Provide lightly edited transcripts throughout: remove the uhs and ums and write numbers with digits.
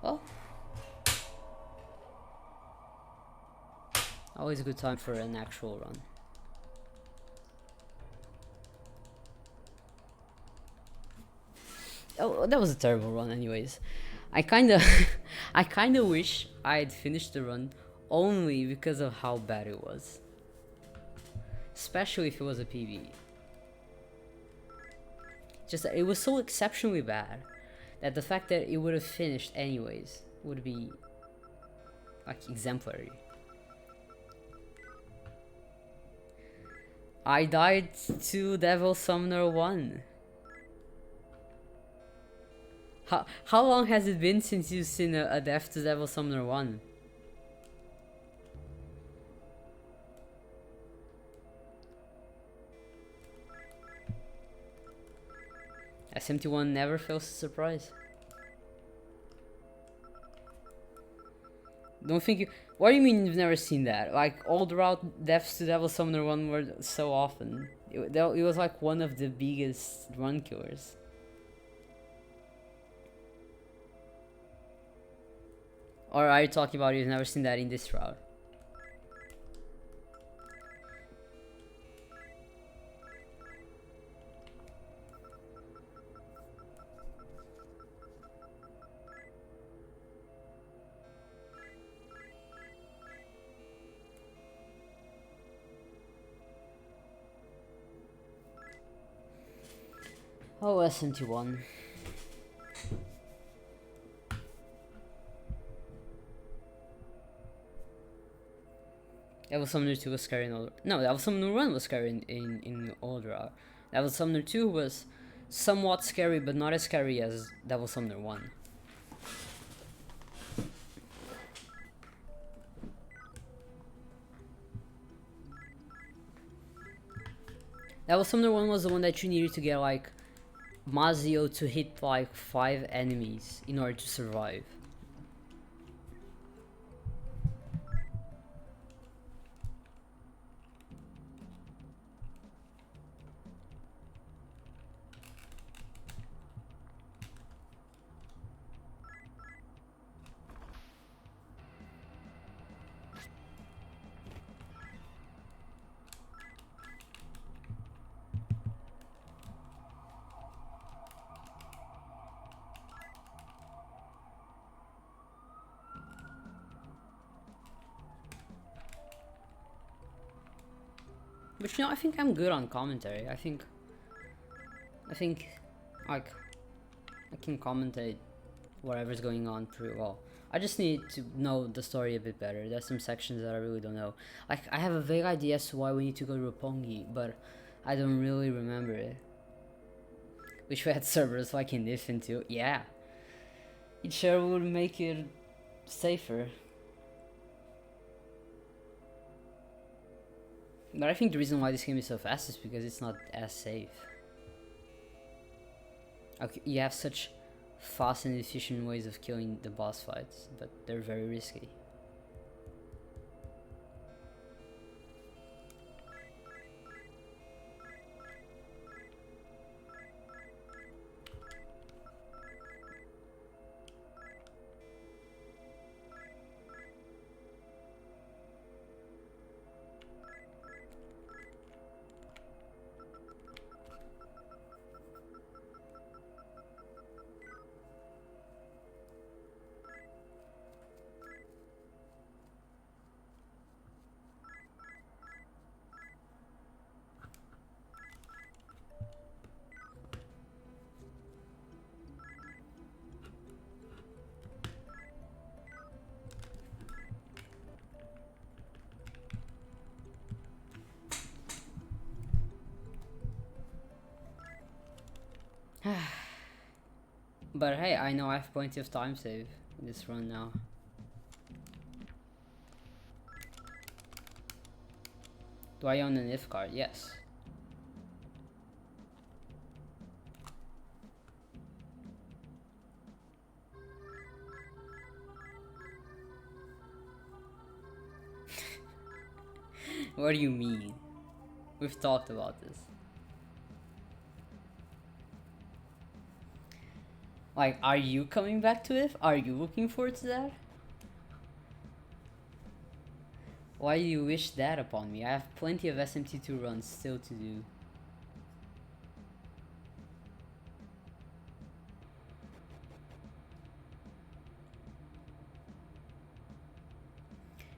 Well, always a good time for an actual run. Oh, that was a terrible run anyways. I kinda I kinda wish I'd finished the run only because of how bad it was. Especially if it was a PB. Just it was so exceptionally bad that the fact that it would have finished anyways would be like exemplary. I died to Devil Summoner 1. How long has it been since you've seen a death to Devil Summoner 1? SMT1 never fails to surprise. Don't think you... What do you mean you've never seen that? Like, all throughout deaths to Devil Summoner 1 were so often. It was like one of the biggest run killers. Or are you talking about you've never seen that in this route? Oh, SMT1. Devil Summoner 2 was scary in Old... No, Devil Summoner 1 was scary in Old Route. Devil Summoner 2 was somewhat scary, but not as scary as Devil Summoner 1. Devil Summoner 1 was the one that you needed to get like Mazio to hit like 5 enemies in order to survive. But you know, I think I'm good on commentary. I think like I can commentate whatever's going on pretty well. I just need to know the story a bit better. There's some sections that I really don't know. Like, I have a vague idea as to why we need to go to Roppongi, but I don't really remember it. Wish we had servers like in Nifin too. Yeah. It sure would make it safer. But I think the reason why this game is so fast is because it's not as safe. Okay, you have such fast and efficient ways of killing the boss fights, but they're very risky. But hey, I know I have plenty of time save in this run now. Do I own an if card? Yes. What do you mean? We've talked about this. Like, are you coming back to it? Are you looking forward to that? Why do you wish that upon me? I have plenty of SMT2 runs still to do.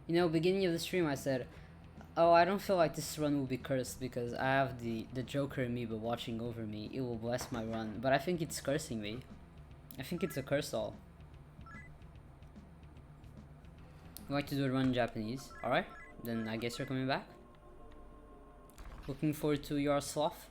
You know, beginning of the stream I said, oh, I don't feel like this run will be cursed because I have the Joker amiiba watching over me. It will bless my run, but I think it's cursing me. I think it's a curse all. You like to do a run in Japanese? Alright, then I guess you're coming back. Looking forward to your sloth.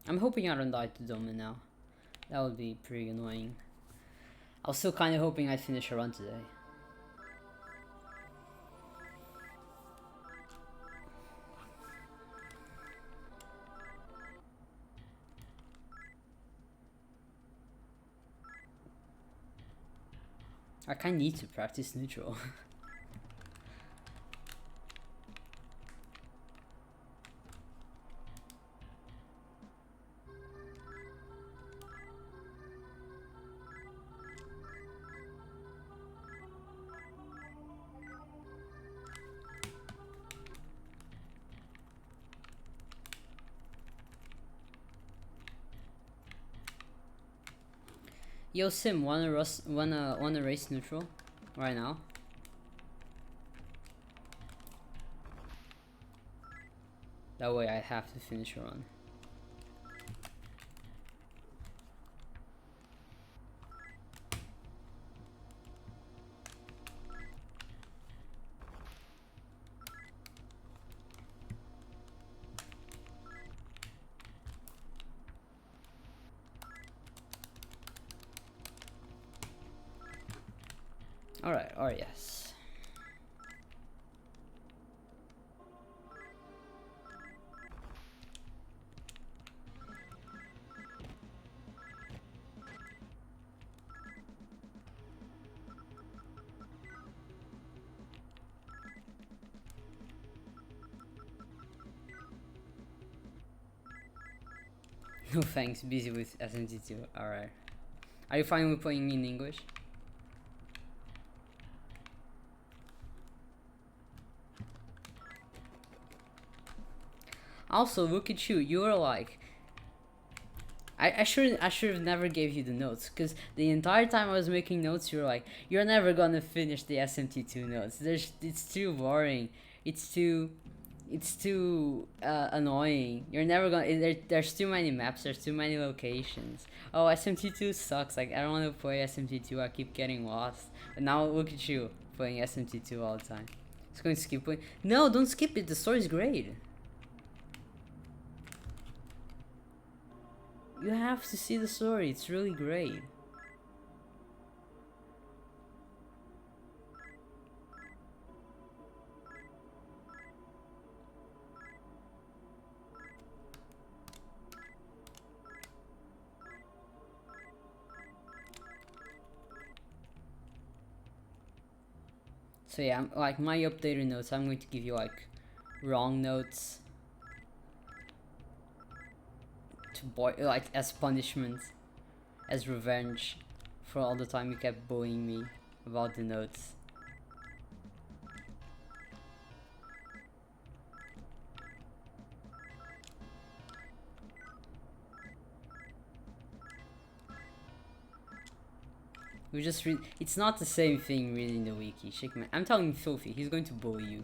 I'm hoping I don't die to Domin now. That would be pretty annoying. I was still kind of hoping I'd finish a run today. I kinda need to practice neutral. Yo Sim, wanna race neutral right now? That way I have to finish a run. Alright, yes. No thanks, busy with SMT2. Alright. Are you fine with playing in English? Also, look at you. You are like, I should have never gave you the notes, because the entire time I was making notes, you were like, you're never gonna finish the SMT2 notes. It's too boring. It's too annoying. You're never gonna. There's too many maps. There's too many locations. Oh, SMT2 sucks. Like, I don't want to play SMT2. I keep getting lost. But now look at you playing SMT2 all the time. It's going to skip playing. No, don't skip it. The story's great. You have to see the story. It's really great. So yeah, like my updated notes, I'm going to give you like wrong notes to like as punishment, as revenge for all the time you kept bullying me about the notes. We just read. It's not the same thing reading the wiki. Shakeman. I'm telling Filthy, he's going to bully you.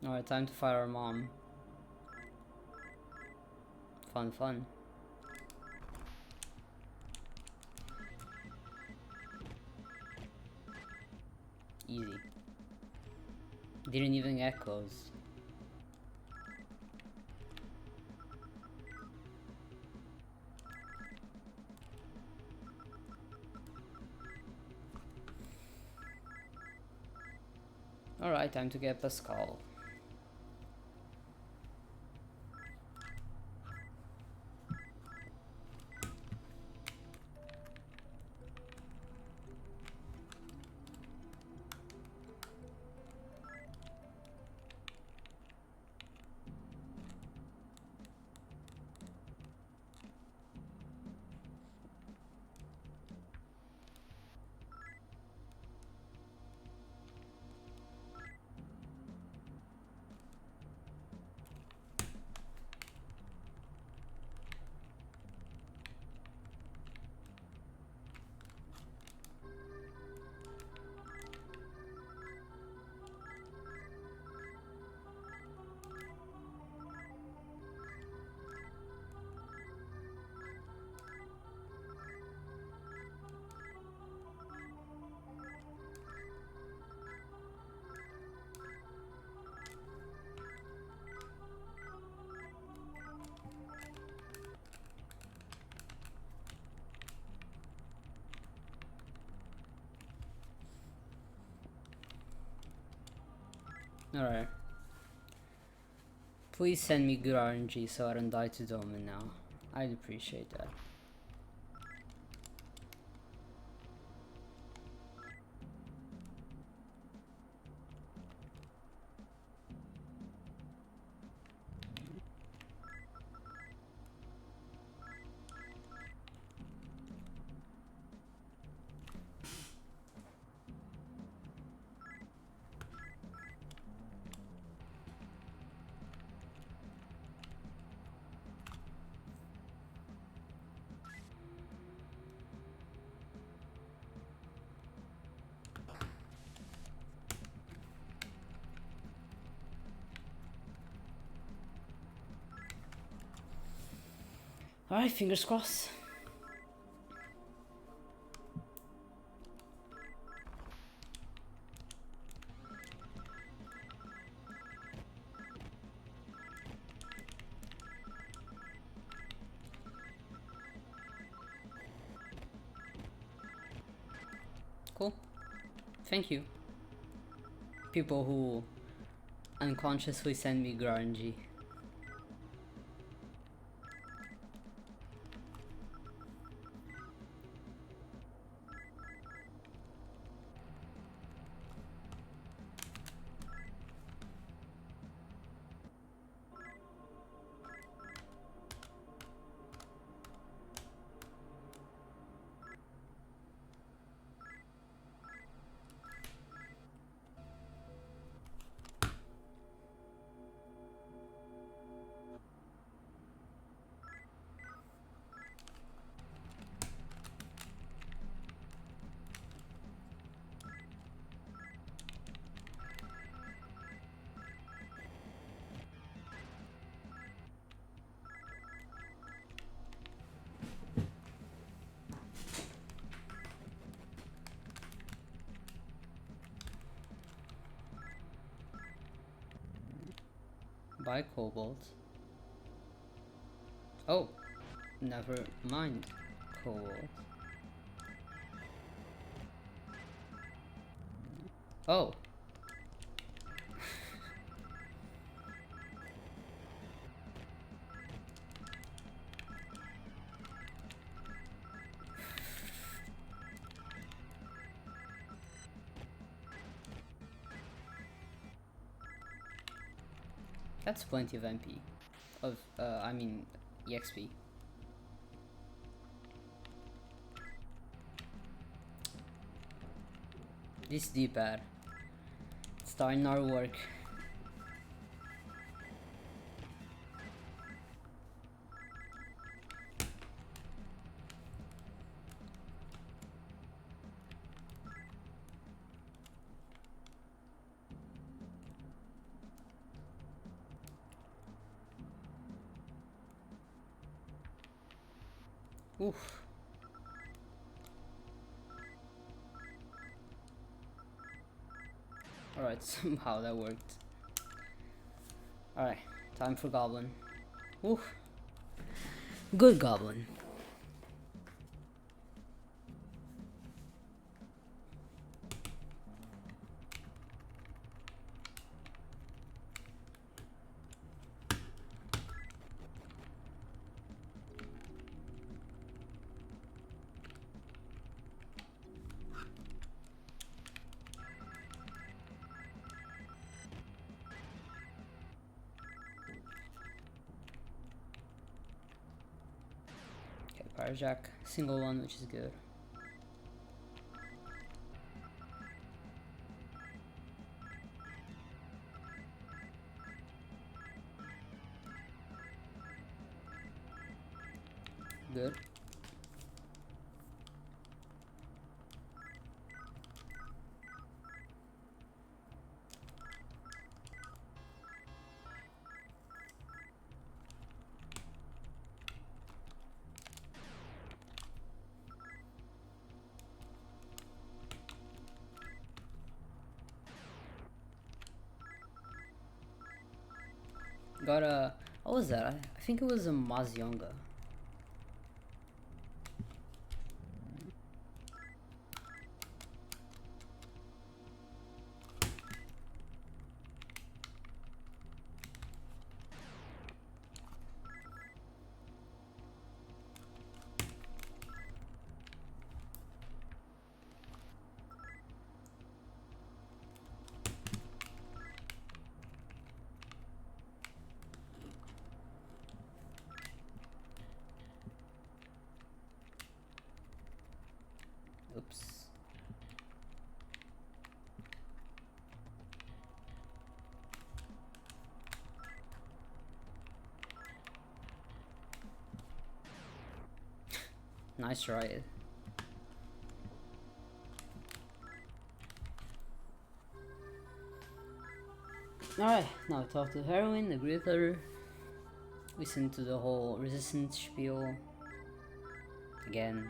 Alright, time to fight our mom. Fun, fun. Easy. Didn't even get close. Alright, time to get Pascal. Alright. Please send me good RNG so I don't die to Domin now. I'd appreciate that. Alright, fingers crossed. Cool. Thank you. People who unconsciously send me grungy. Buy cobalt. Oh, never mind. Cobalt. Oh. That's plenty of MP. I mean, EXP. This D-pad. It's starting our work. Oof. Alright, somehow that worked. Alright, time for Goblin. Oof. Good Goblin. Firejack, single one, which is good. Good. Got a, what was that? I think it was a Mazionga. Oops. Nice ride. Alright, now we talk to the heroine, the Griffler. Listen to the whole resistance spiel. Again.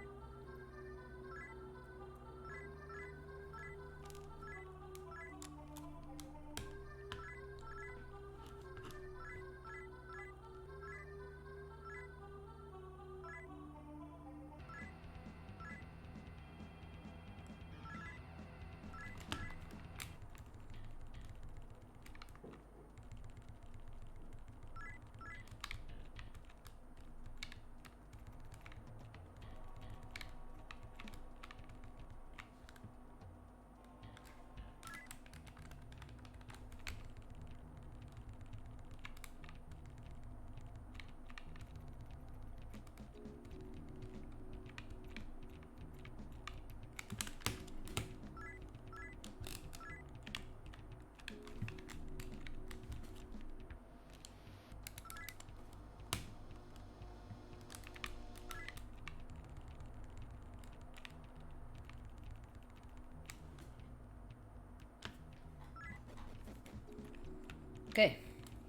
Okay,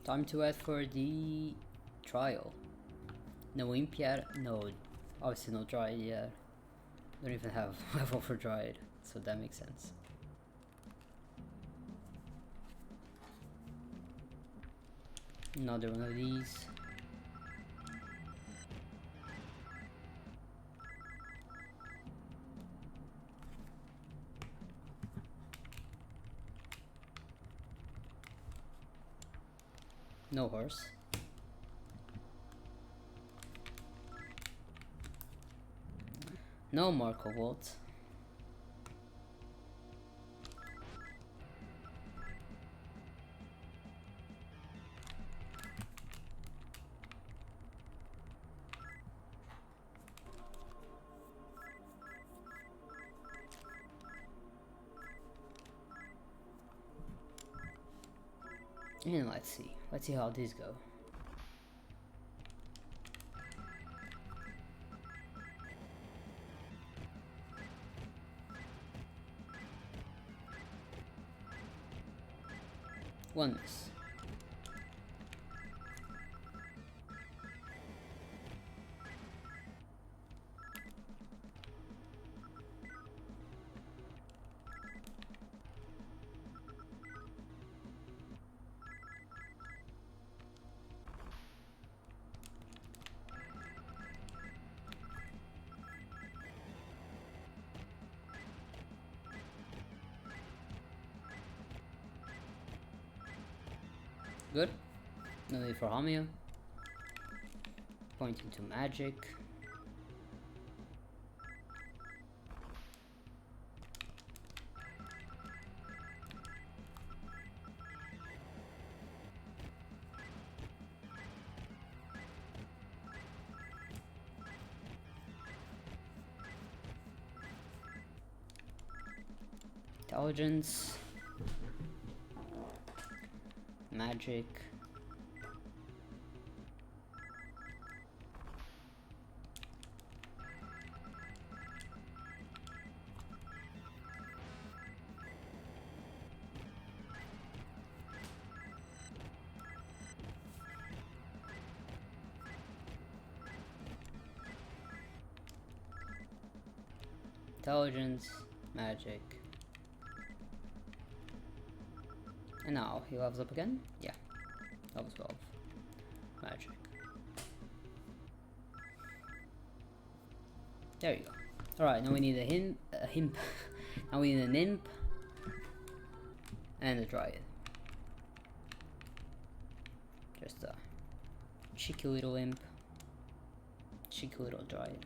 time to wait for the trial. No imp yet? No, obviously no Dryad yet. Don't even have level for Dryad, so that makes sense. Another one of these. No horse. No more cobalt. And let's see how these go. One miss. Good. No need for Hamia. Pointing to magic. Intelligence. Magic. Intelligence, magic. And now he levels up again? Yeah. Level 12. Magic. There you go. Alright, now we need a himp. Now we need an imp and a dryad. Just a cheeky little imp, cheeky little dryad.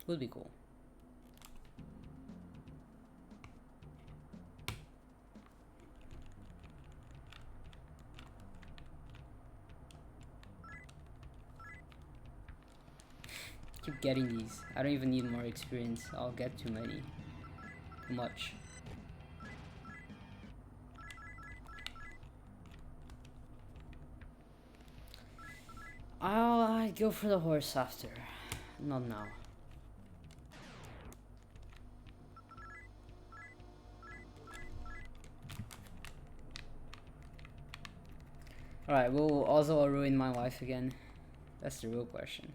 Would be cool. Keep getting these. I don't even need more experience. I'll get too many. Too much. I'd go for the horse after. Not now. Alright, will also ruin my life again? That's the real question.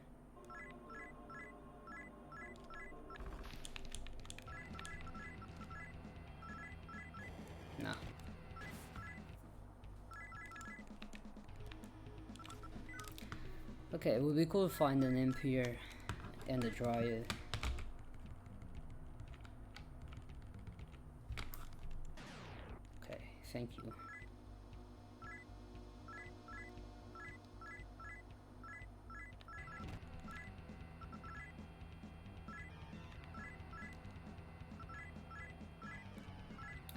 Nah. Okay, it would be cool to find an imp here and a dryad. Okay, thank you.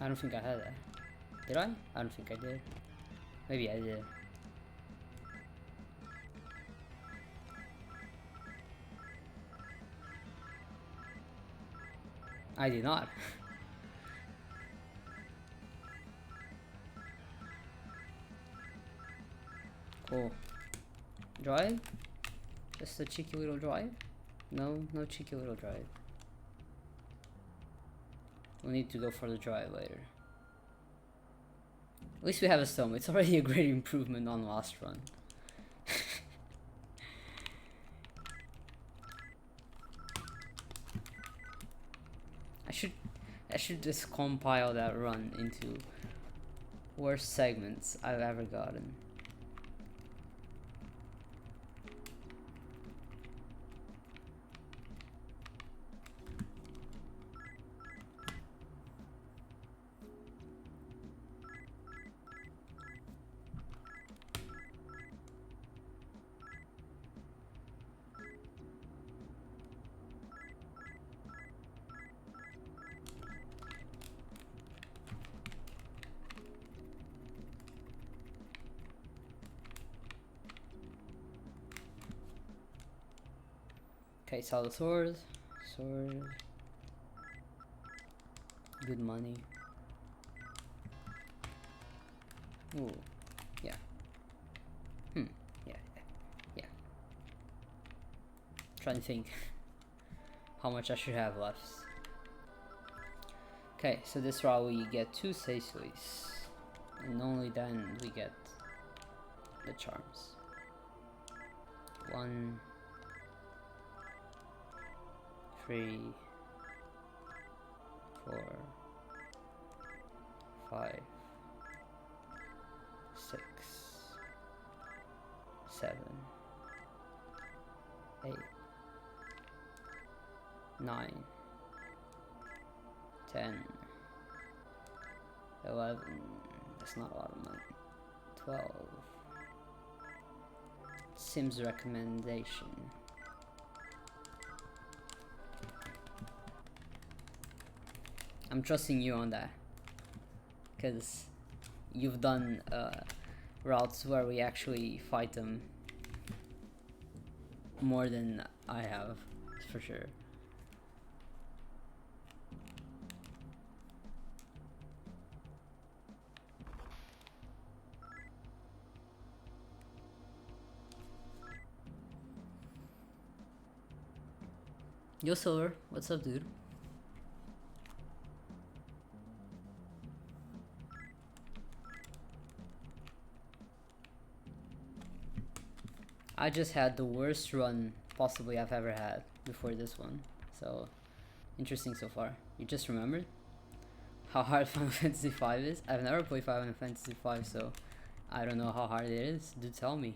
I don't think I had that. Did I? I don't think I did. Maybe I did. I did not. Cool. Dryad? Just a cheeky little dryad? No, no cheeky little dryad. We'll need to go for the dryad later. At least we have a stone. It's already a great improvement on last run. I should just compile that run into worst segments I've ever gotten. Okay, sell the sword. Sword. Good money. Ooh, yeah. Yeah, yeah, yeah. Trying to think how much I should have left. Okay, so this route we get 2 Seisuis, and only then we get the charms. 1, 3, 4, 5, 6, 7, 8, 9, 10, 11, that's not a lot of money, 12, Sim's recommendation. I'm trusting you on that, because you've done routes where we actually fight them more than I have, for sure. Yo Silver, what's up, dude? I just had the worst run possibly I've ever had before this one, so interesting so far. You just remembered how hard Final Fantasy V is? I've never played Final Fantasy V, so I don't know how hard it is. Do tell me.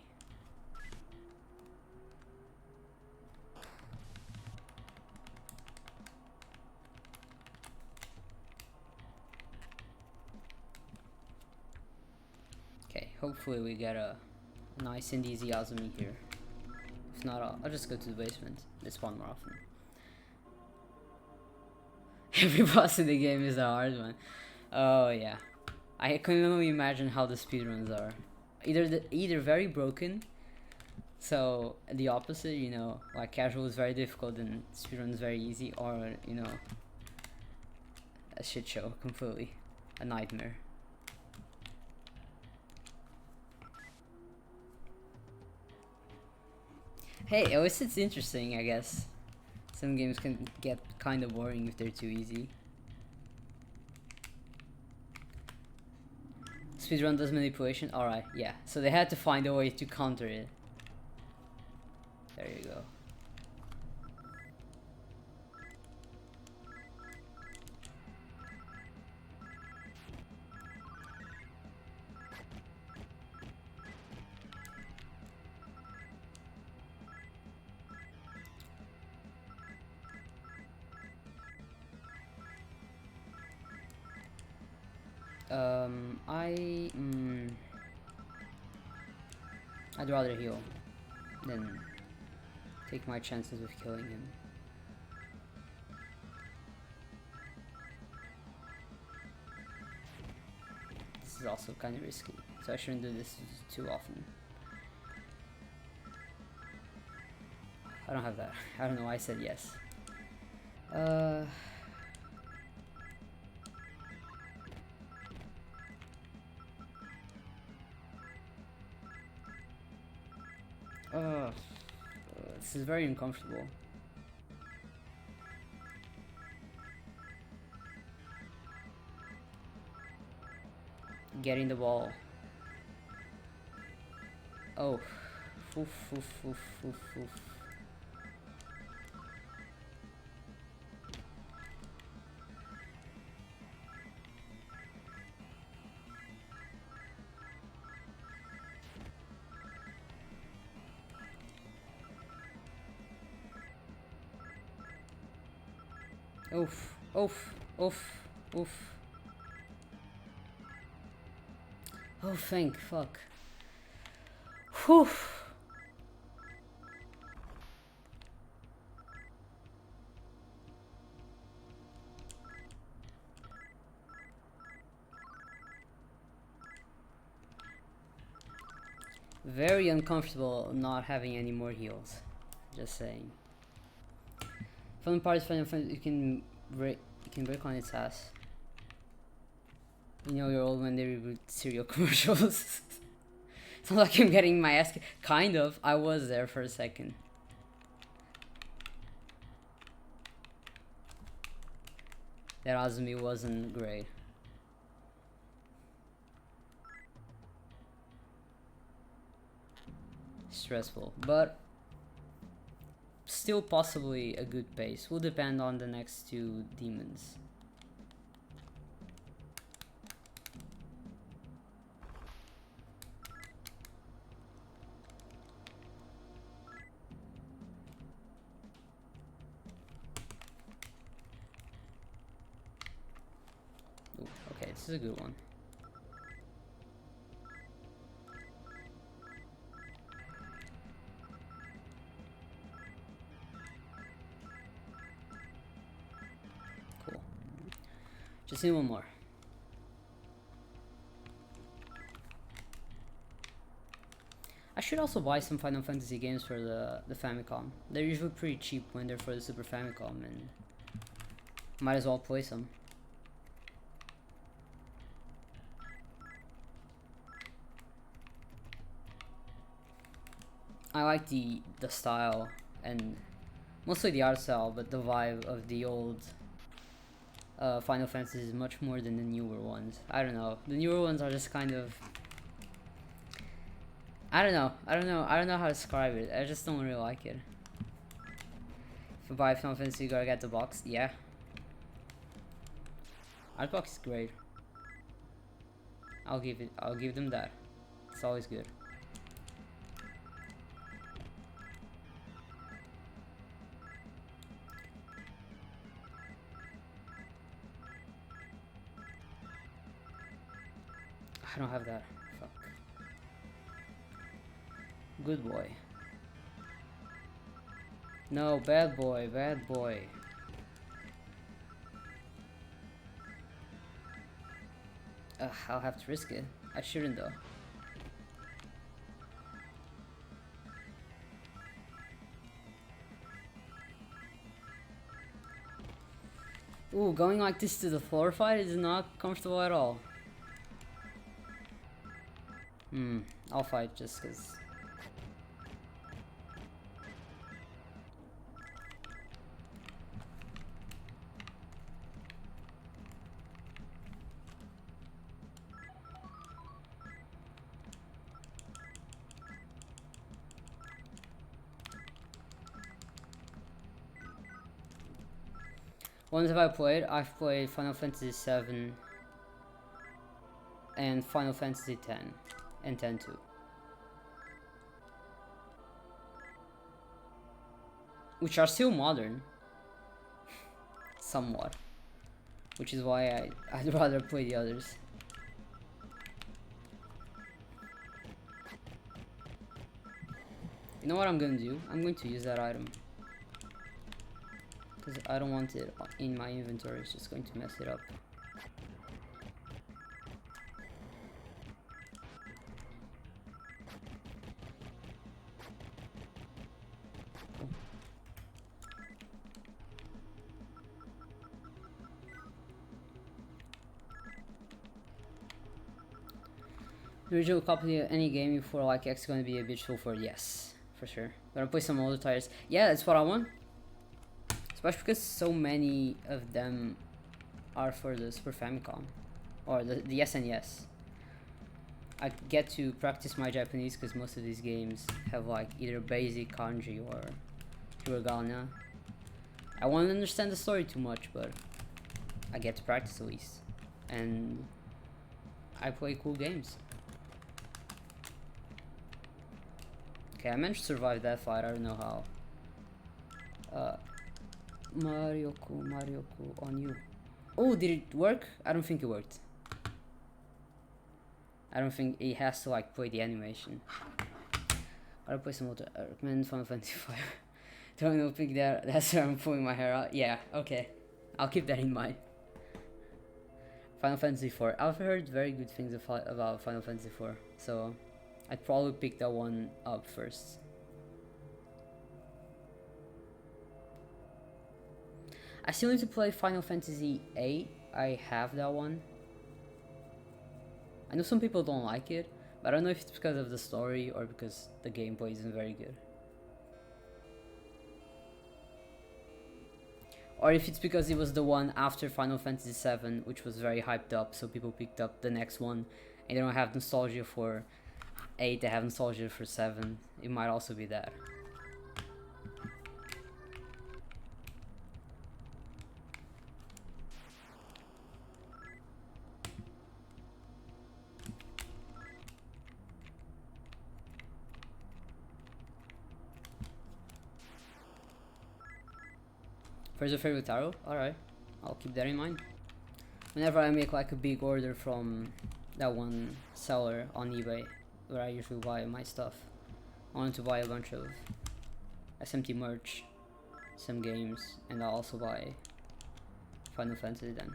Okay, hopefully we get a nice and easy Azumi here. If not, I'll just go to the basement. They spawn more often. Every boss in the game is a hard one. Oh yeah, I can only imagine how the speedruns are. Either very broken, so the opposite, you know, like casual is very difficult and speedrun is very easy, or you know, a shit show completely, a nightmare. Hey, at least it's interesting, I guess. Some games can get kind of boring if they're too easy. Speedrun does manipulation? Alright, yeah. So they had to find a way to counter it. There you go. I'd rather heal than take my chances with killing him. This is also kind of risky, so I shouldn't do this too often. I don't have that. I don't know why I said yes. This is very uncomfortable. Getting the ball. Oh. Oof, oof, oof, oof, oof. Oof, oof, oof, oof. Oh, thank fuck. Whew. Very uncomfortable not having any more heals. Just saying. Fun part is Final Fantasy, you can break on its ass. You know you're old when they reboot cereal commercials. It's not like I'm getting my ass kind of. I was there for a second. That Azumi wasn't great. Stressful, but still possibly a good pace. Will depend on the next two demons. Ooh, okay, this is a good one. Cool. Just need one more. I should also buy some Final Fantasy games for the Famicom. They're usually pretty cheap when they're for the Super Famicom, and might as well play some. I like the style and mostly the art style, but the vibe of the old Final Fantasy is much more than the newer ones. I don't know. The newer ones are just kind of, I don't know how to describe it. I just don't really like it. If you buy Final Fantasy, you gotta get the box. Yeah. Art box is great. I'll give them that. It's always good. I don't have that. Fuck. Good boy. No, bad boy, bad boy. I'll have to risk it. I shouldn't though. Ooh, going like this to the floor fight is not comfortable at all. I'll fight just cause. Ones have I played? I've played Final Fantasy VII and Final Fantasy X and X-2. Which are still modern. Somewhat. Which is why I'd rather play the others. You know what I'm gonna do? I'm going to use that item. Because I don't want it in my inventory, it's just going to mess it up. The original copy of any game before like X is going to be a bitch tool for it. Yes, for sure. Gonna play some older titles. Yeah, that's what I want. Especially because so many of them are for the Super Famicom or the SNES. I get to practice my Japanese because most of these games have like either basic kanji or hiragana. I won't understand the story too much, but I get to practice at least, and I play cool games. Okay, I managed to survive that fight. I don't know how. Marioku on you. Oh, did it work? I don't think it worked. I don't think it has to like play the animation. I'll play some other. I recommend Final Fantasy 5. Don't know, pick that. That's where I'm pulling my hair out. Yeah, okay. I'll keep that in mind. Final Fantasy 4. I've heard very good things about Final Fantasy 4, so I'd probably pick that one up first. I still need to play Final Fantasy VIII. I have that one. I know some people don't like it, but I don't know if it's because of the story or because the gameplay isn't very good. Or if it's because it was the one after Final Fantasy VII, which was very hyped up, so people picked up the next one, and they don't have nostalgia for 8, they have nostalgia for 7. It might also be that. Where's your favorite tarot? Alright, I'll keep that in mind. Whenever I make like a big order from that one seller on eBay, where I usually buy my stuff, I wanted to buy a bunch of SMT merch, some games, and I'll also buy Final Fantasy then.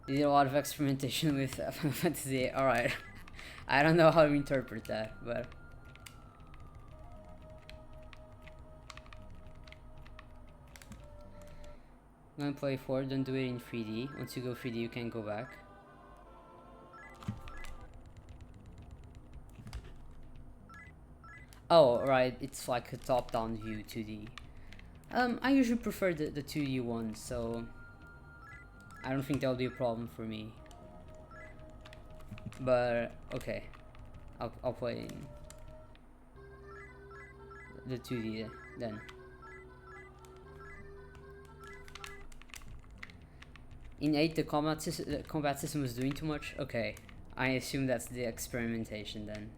They did a lot of experimentation with Final Fantasy. Alright, I don't know how to interpret that, but... I'm gonna play 4, don't do it in 3D. Once you go 3D, you can't go back. Oh, right, it's like a top-down view 2D. I usually prefer the 2D one, so I don't think that'll be a problem for me. But okay, I'll play in the 2D then. In 8, the combat system was doing too much? Okay, I assume that's the experimentation then.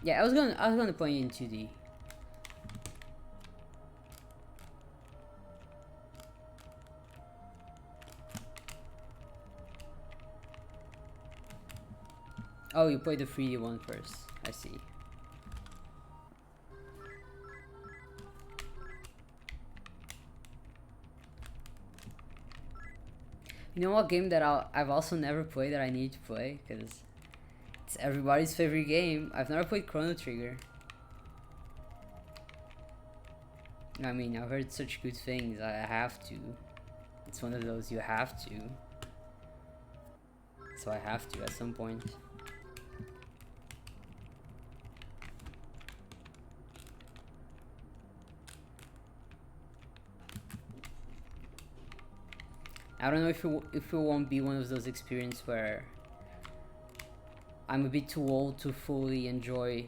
Yeah, I was gonna play in 2D. Oh, you played the 3D one first. I see. You know what game that I've also never played that I need to play? Because it's everybody's favorite game. I've never played Chrono Trigger. I mean, I've heard such good things. I have to. It's one of those you have to. So I have to at some point. I don't know if it won't be one of those experiences where I'm a bit too old to fully enjoy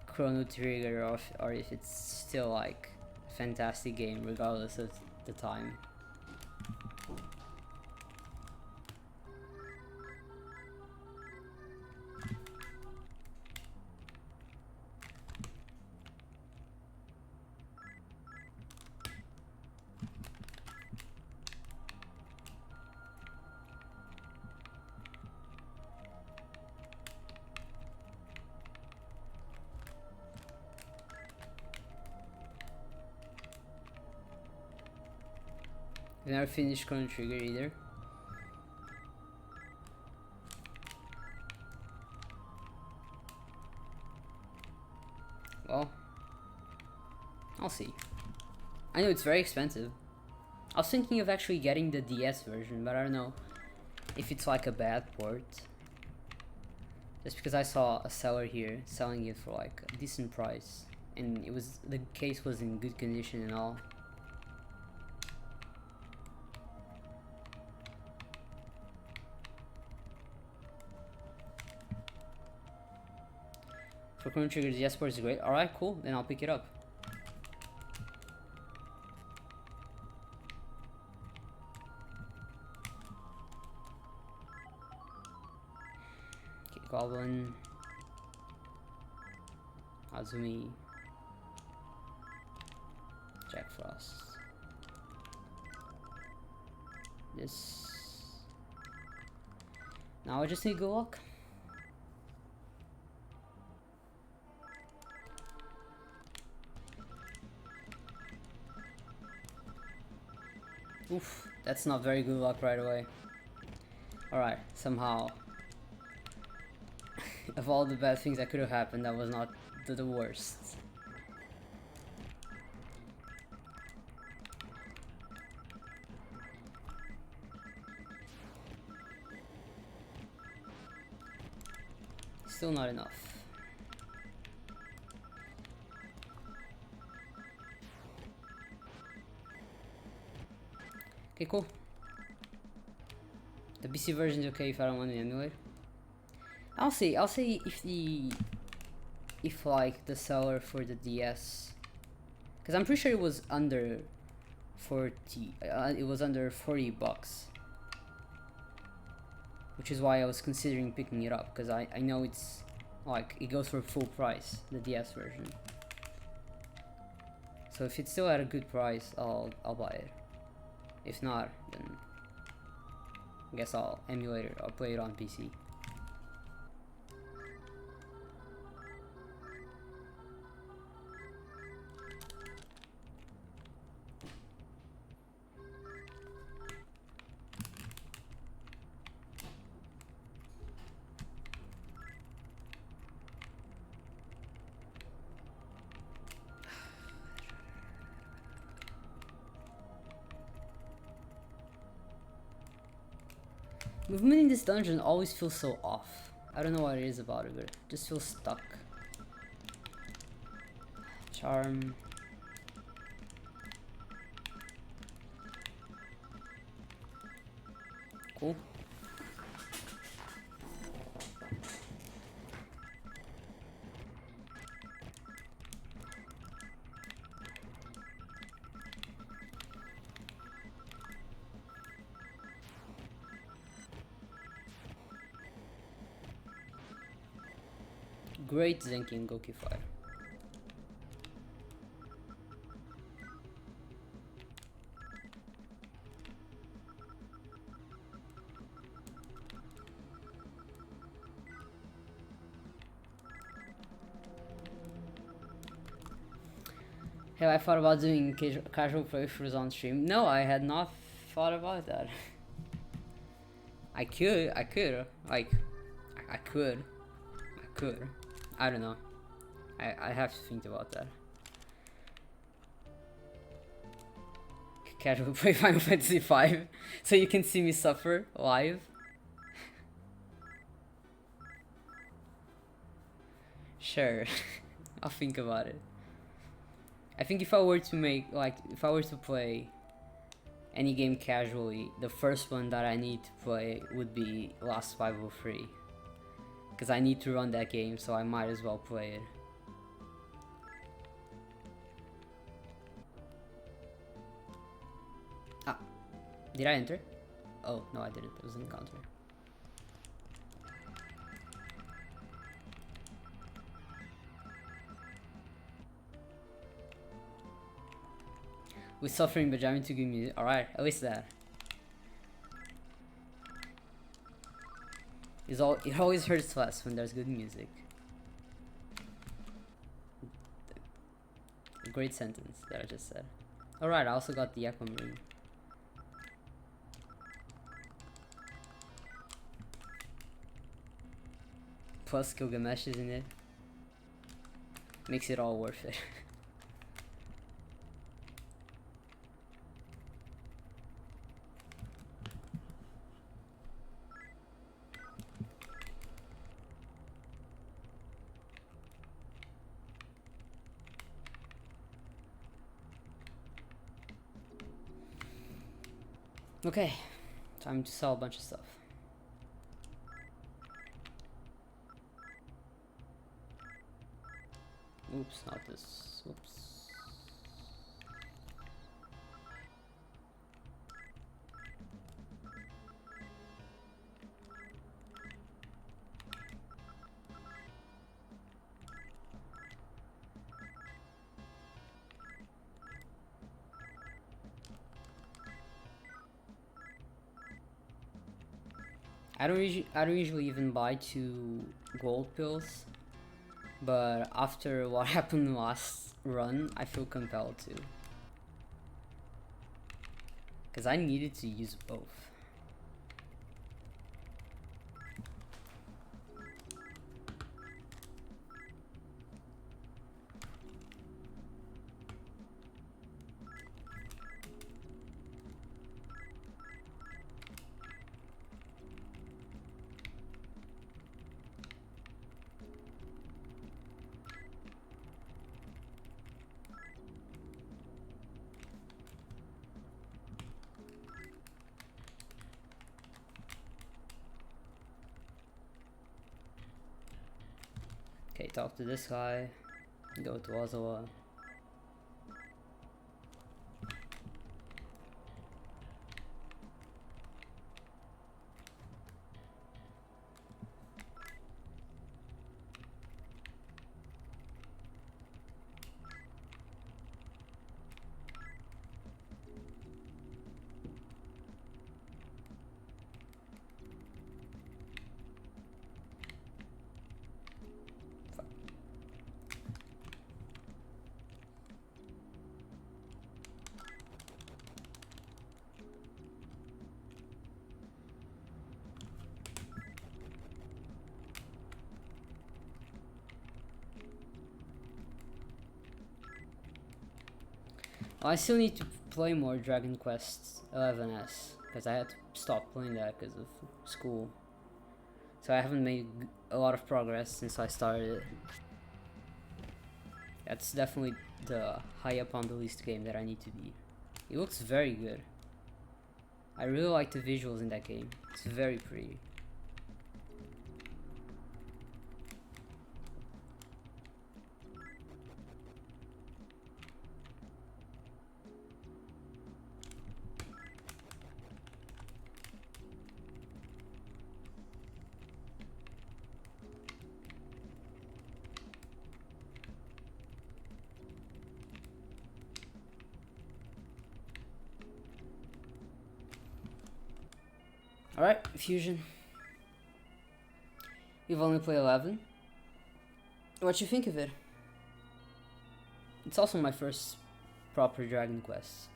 Chrono Trigger, or if it's still like a fantastic game regardless of the time. I've never finished Chrono Trigger either. Well, I'll see. I know it's very expensive. I was thinking of actually getting the DS version, but I don't know if it's like a bad port. Just because I saw a seller here selling it for like a decent price, and the case was in good condition and all. For Chrono Trigger, the DS port is great. Alright, cool, then I'll pick it up. Okay, Goblin. Azumi. Jack Frost. this. Now I just need good luck. Oof, that's not very good luck right away. Alright, somehow. Of all the bad things that could have happened, that was not the worst. Still not enough. Okay, cool. The PC version is okay if I don't want to emulate. I'll see if like the seller for the DS, because I'm pretty sure it was under 40. It was under $40, which is why I was considering picking it up, because I know it's like it goes for full price, the DS version. So if it's still at a good price, I'll buy it. If not, then I guess I'll emulate it. I'll play it on PC. Movement in this dungeon always feels so off. I don't know what it is about it, but it just feels stuck. Charm. Cool. Great Zenki and Goki Fire. Have I thought about doing casual playthroughs on stream? No, I had not thought about that. I could, like, I could. I don't know. I have to think about that. Casual play Final Fantasy V, so you can see me suffer live. Sure, I'll think about it. I think if I were to make, like, if I were to play any game casually, the first one that I need to play would be Lost 503. Because I need to run that game, so I might as well play it. Ah, did I enter? Oh, no I didn't, it was an encounter. With suffering but jamming to good music. Alright, at least that. It always hurts less when there's good music. A great sentence that I just said. Alright, I also got the Aquamarine. Plus Gilgamesh is in it. Makes it all worth it. Okay, time to sell a bunch of stuff. Oops, not this. Oops. I don't usually even buy 2 gold pills, but after what happened last run, I feel compelled to. Because I needed to use both. Okay, talk to this guy. Go to Ozawa. I still need to play more Dragon Quest 11S because I had to stop playing that because of school. So I haven't made a lot of progress since I started it. That's definitely the high up on the list game that I need to beat. It looks very good. I really like the visuals in that game. It's very pretty. Alright, Fusion. You've only played 11. What you think of it? It's also my first proper Dragon Quest.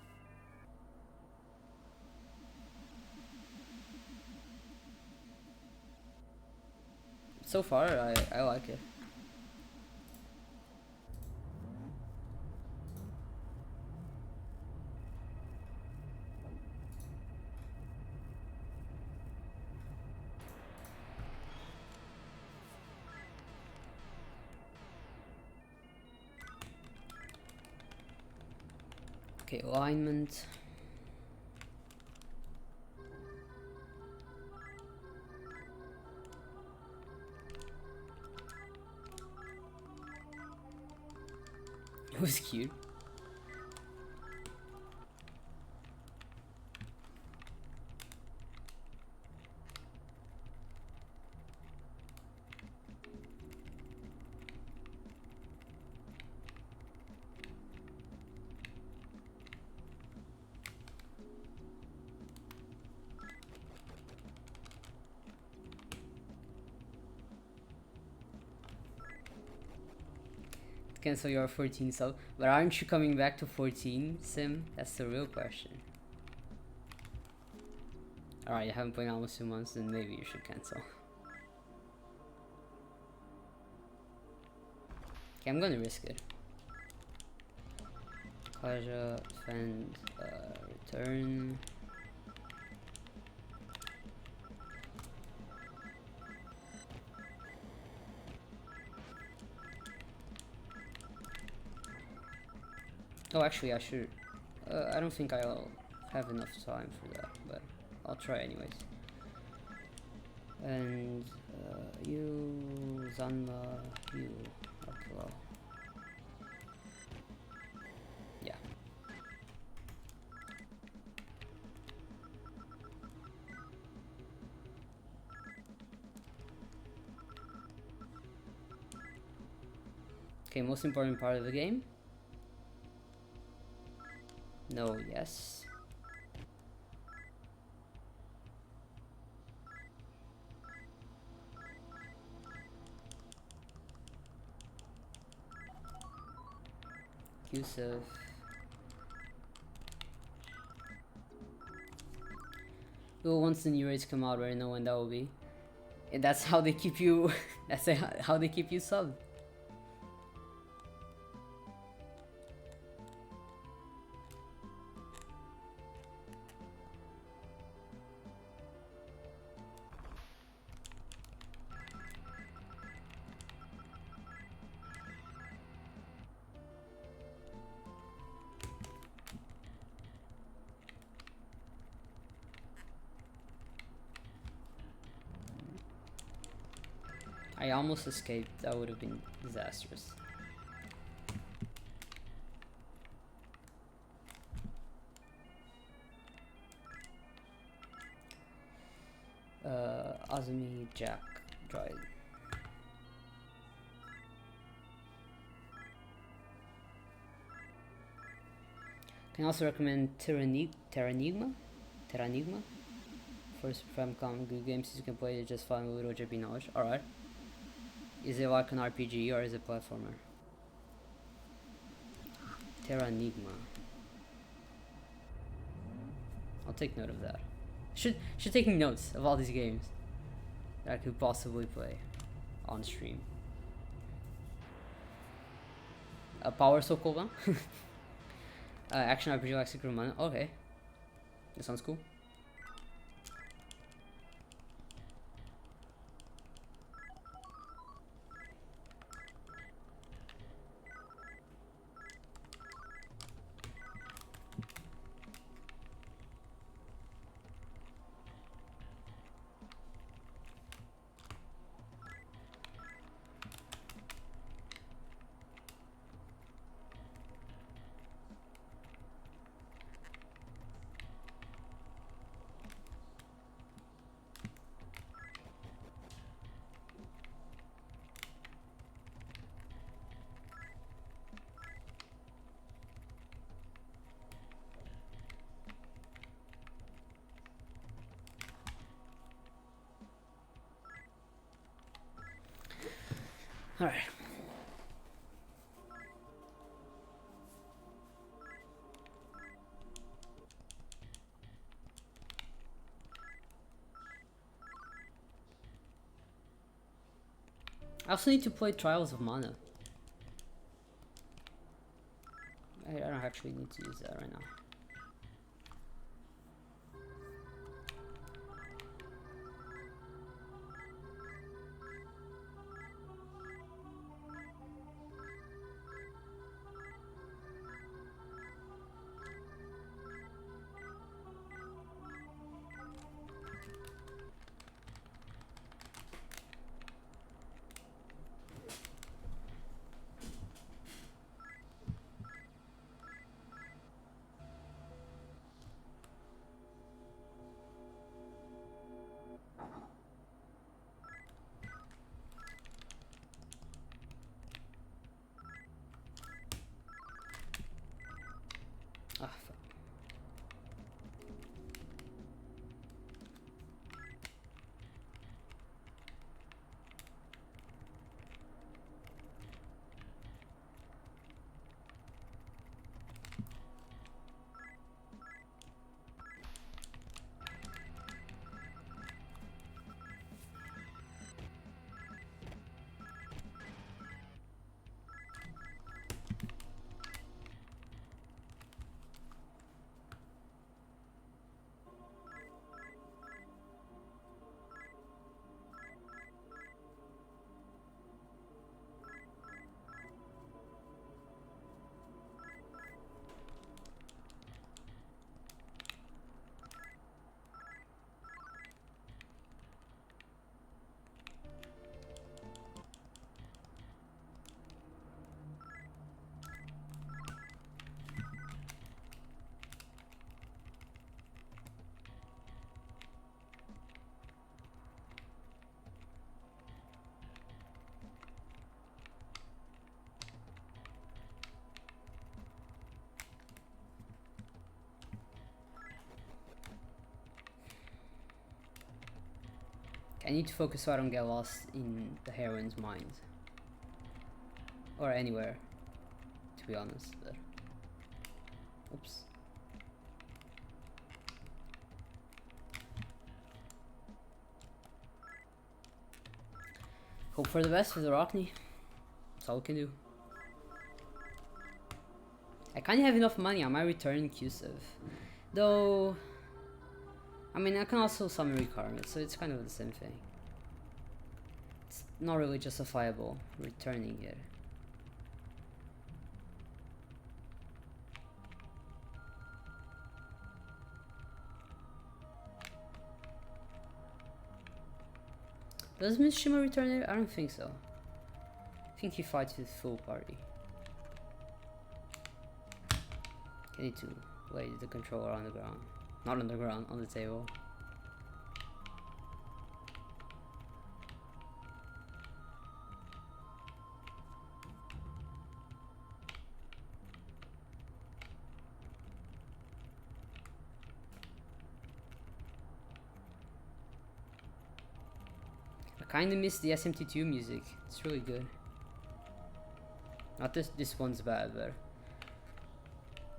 So far, I like it. Okay, alignment. It was cute. Cancel your 14 sub, but aren't you coming back to 14, Sim? That's the real question. Alright, you haven't played in almost 2 months, then maybe you should cancel. Okay, I'm gonna risk it. Kaja, defend, return. Oh, actually, I should. I don't think I'll have enough time for that, but I'll try anyways. And you, Zanma, you, okay, well. Yeah. Okay, most important part of the game. No, yes. Yusuf. Well, once the new raids come out, I already know when that will be. And that's how they keep you. That's how they keep you subbed. I almost escaped. That would have been disastrous. Azumi Jack Droid. Can also recommend Terranigma for Famicom. Good games you can play it just fine with little JP knowledge. Alright. Is it like an RPG or is it a platformer? Terranigma. I'll take note of that. Should taking notes of all these games that I could possibly play on stream. Power Sokoban. Action RPG like Secret Mana. Okay, that sounds cool. All right. I also need to play Trials of Mana. I don't actually need to use that right now. Ah, fuck. I need to focus so I don't get lost in the heroine's mind. Or anywhere, to to be honest. But oops. Hope for the best with the Rockney. That's all we can do. I kind of have enough money. I might return Cusive. Though, I mean, I can also summon Recarm it, so it's kind of the same thing. It's not really justifiable returning it. Does Mishima return it? I don't think so. I think he fights with full party. I need to lay the controller on the ground. Not on the ground, on the table. I kinda miss the SMT2 music. It's really good. Not this one's bad, but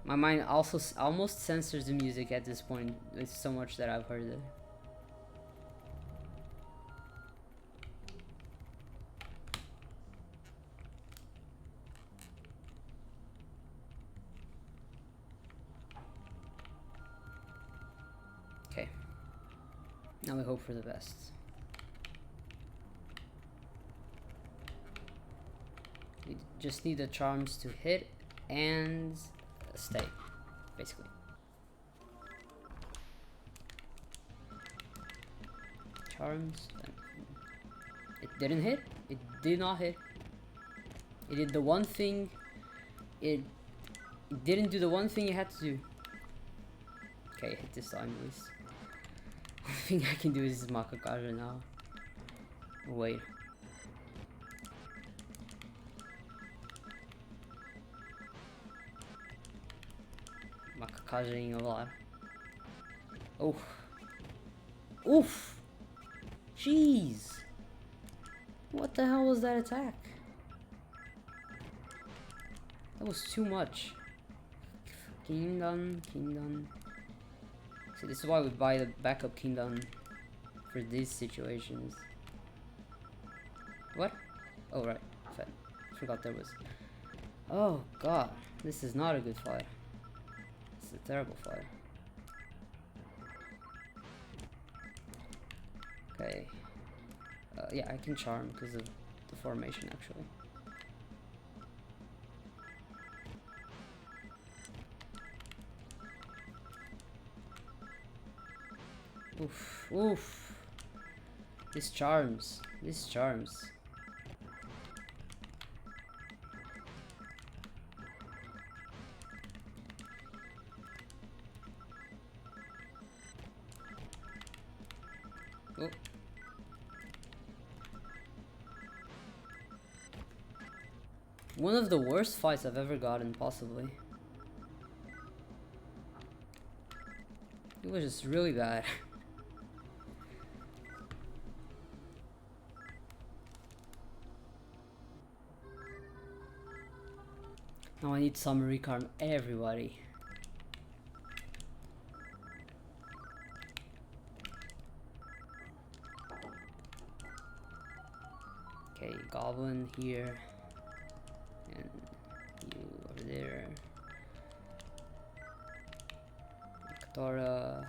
my mind also almost censors the music at this point with so much that I've heard it. Okay. Now we hope for the best. We just need the charms to hit and stay, basically. Charms. It didn't hit. It did not hit. It did the one thing. It didn't do the one thing it had to do. Okay, hit this time at least. The only thing I can do is Makakaja now. Wait. Makakajaing a lot. Oh. Oof! Jeez! What the hell was that attack? That was too much. Kingdom. See, this is why we buy the backup Kingdom for these situations. What? Oh, right. Forgot there was. Oh, God. This is not a good fight. It's a terrible fight. Okay. Yeah, I can charm because of the formation, actually. Oof, oof. This charms. Oh. One of the worst fights I've ever gotten, possibly. It was just really bad. Now I need to summary calm everybody. Okay, Goblin here. And you over there. Makatora.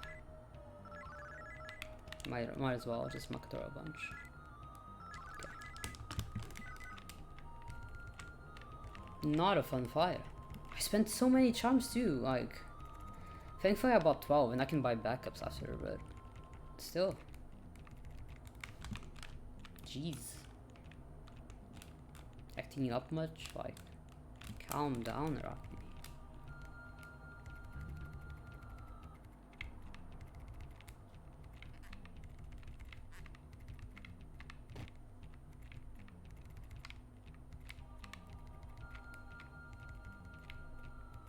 Might as well just Makatora a bunch. Okay. Not a fun fight. I spent so many charms too, like thankfully I bought 12 and I can buy backups after, but still. Jeez. Acting up much? Like, calm down, Rocky.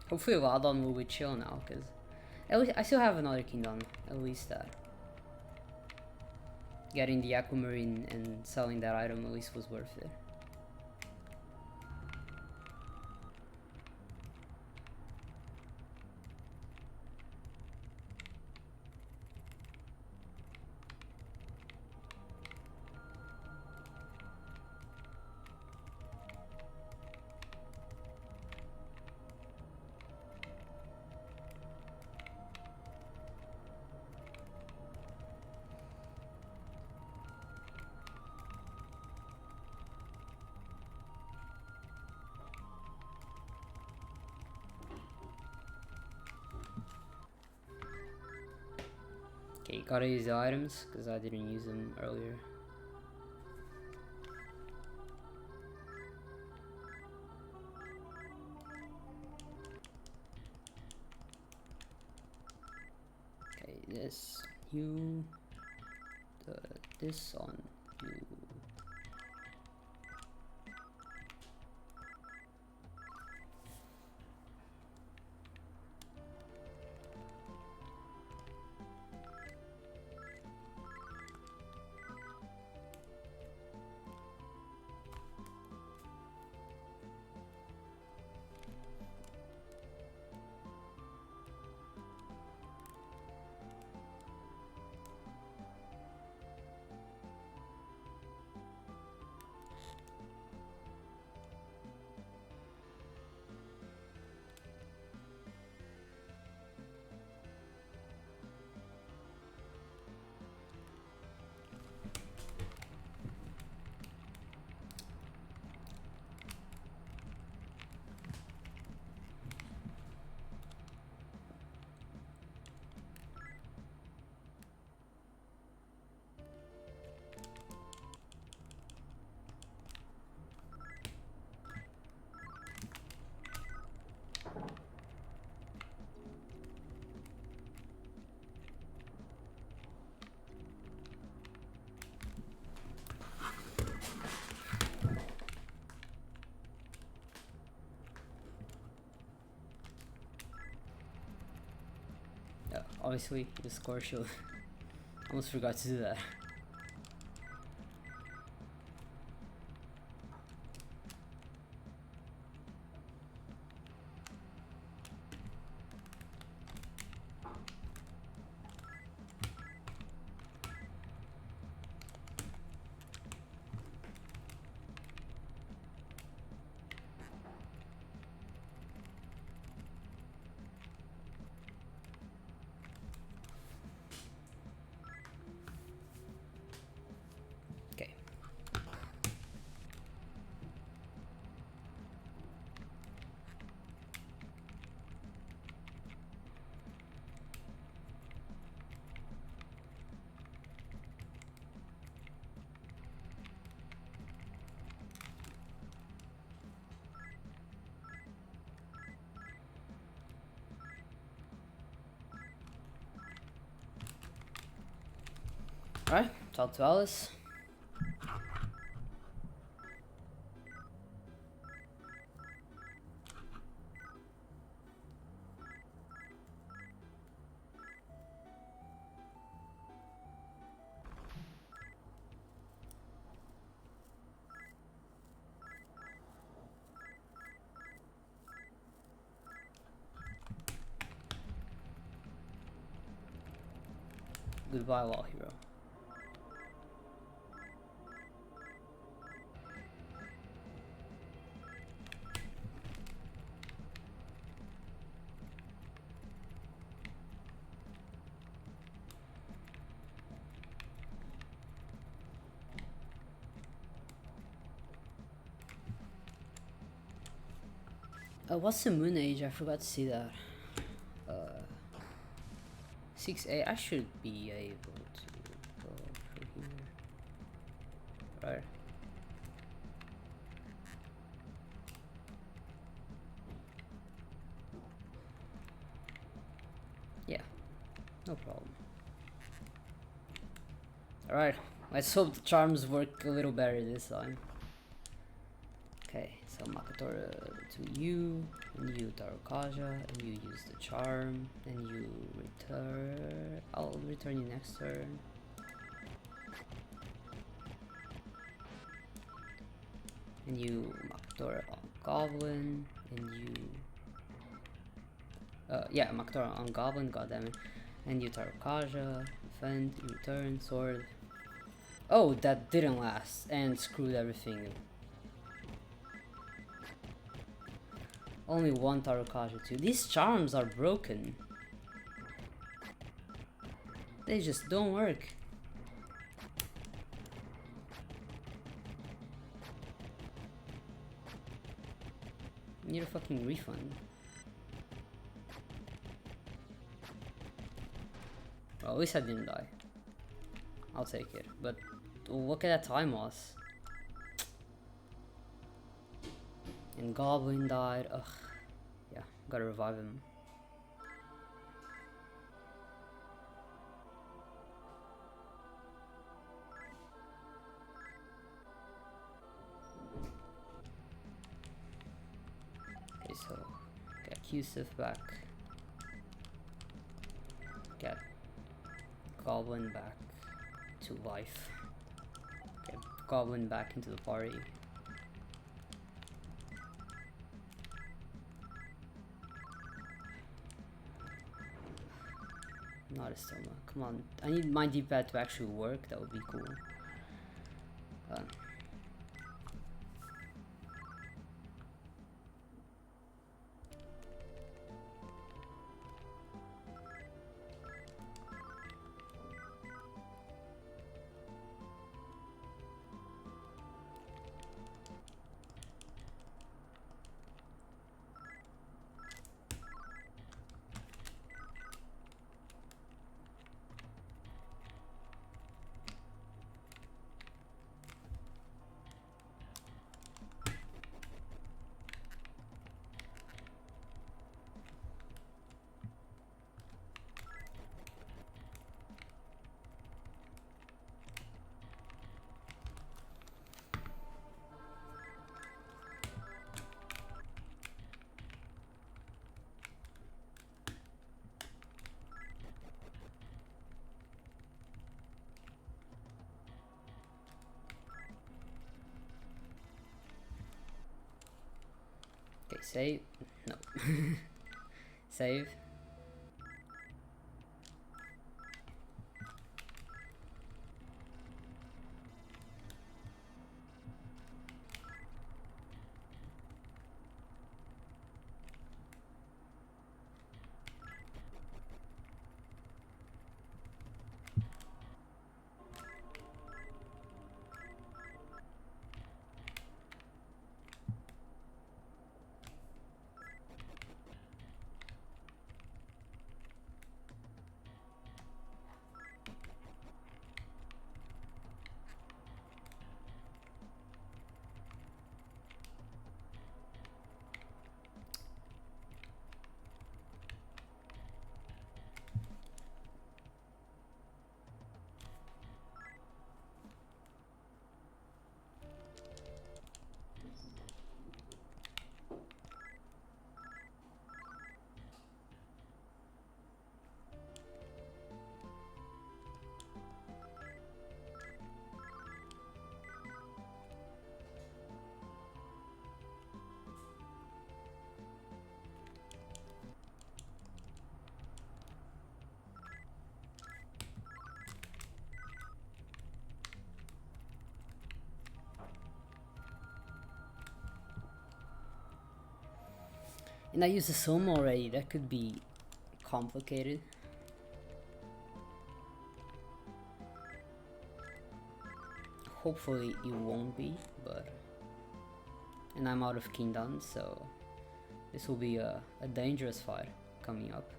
Hopefully Ladon will be chill now, because at least I still have another Kingdom, at least that. Getting the Aquamarine and selling that item at least was worth it. Okay, gotta use the items because I didn't use them earlier. Okay, this you, this on you. Obviously, the score show. Almost forgot to do that. Okay. Alright, talk to Alice. Goodbye, wall hero. What's the moon age? I forgot to see that. 6A. I should be able to go through here. Right. Yeah, no problem. Alright, let's hope the charms work a little better this time. Okay, so Makotora to you, and you Tarokaja, and you use the charm, and you return. I'll return you next turn. And you Makotora on Goblin, and you. Yeah, Makotora on Goblin, goddammit. And you Tarokaja, defend, you return, sword. Oh, that didn't last, and screwed everything. Only one Tarokaja too. These charms are broken. They just don't work. Need a fucking refund. Well, at least I didn't die. I'll take it. But look at that time loss. And Goblin died. Ugh. Yeah, gotta revive him. Okay, so get Yusuf back. Get Goblin back to life. Get Goblin back into the party. Not a stoma. Come on. I need my D-pad to actually work. That would be cool. Okay, save. No. Save. And I used the Soma already. That could be complicated. Hopefully it won't be, but... And I'm out of Kingdom, so... This will be a dangerous fight coming up.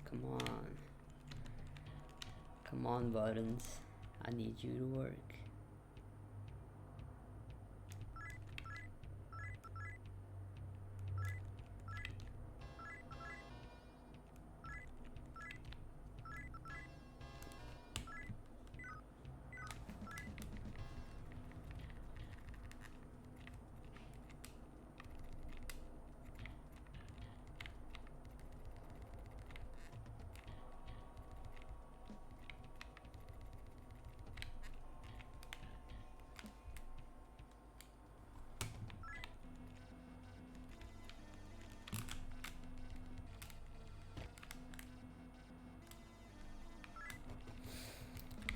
Come on. Come on, buttons. I need you to work.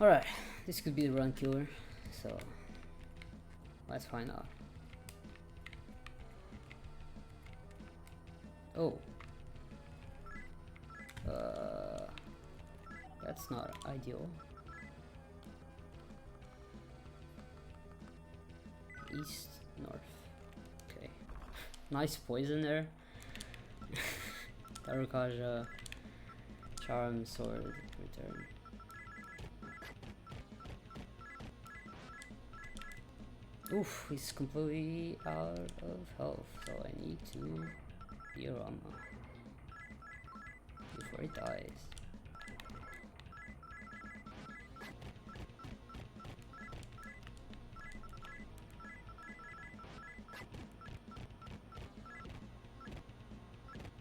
Alright, this could be the run killer, so let's find out. Oh. That's not ideal. east, north. Okay. Nice poison there. Tarukaja, charm, sword, return. Oof, he's completely out of health, so I need to heal Rama before he dies.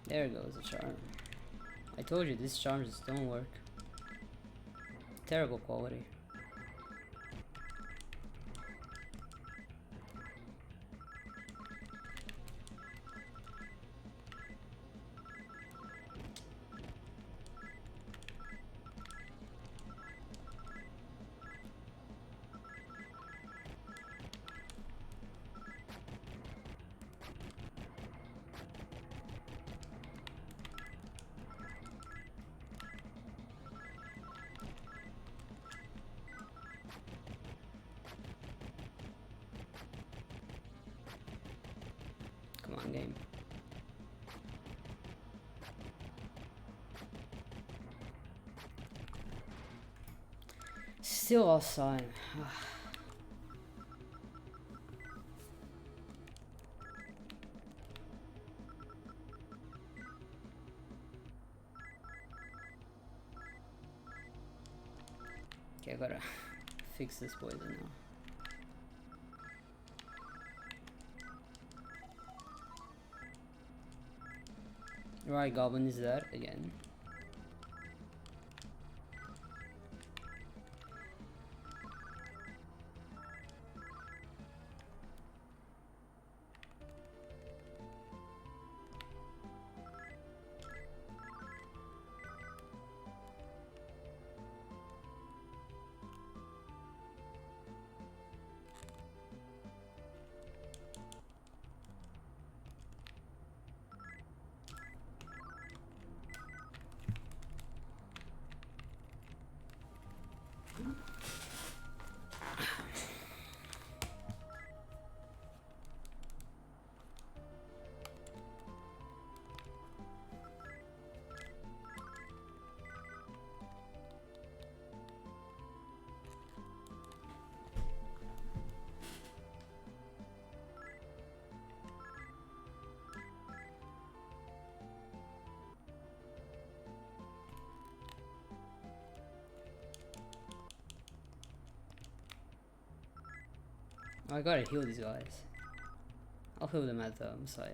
There goes the charm. I told you, these charms just don't work. Terrible quality. Come on, game. Still lost time. Okay, I gotta fix this poison now. Right, Goblin is that again. I gotta heal these guys. I'll heal them at the Messiah.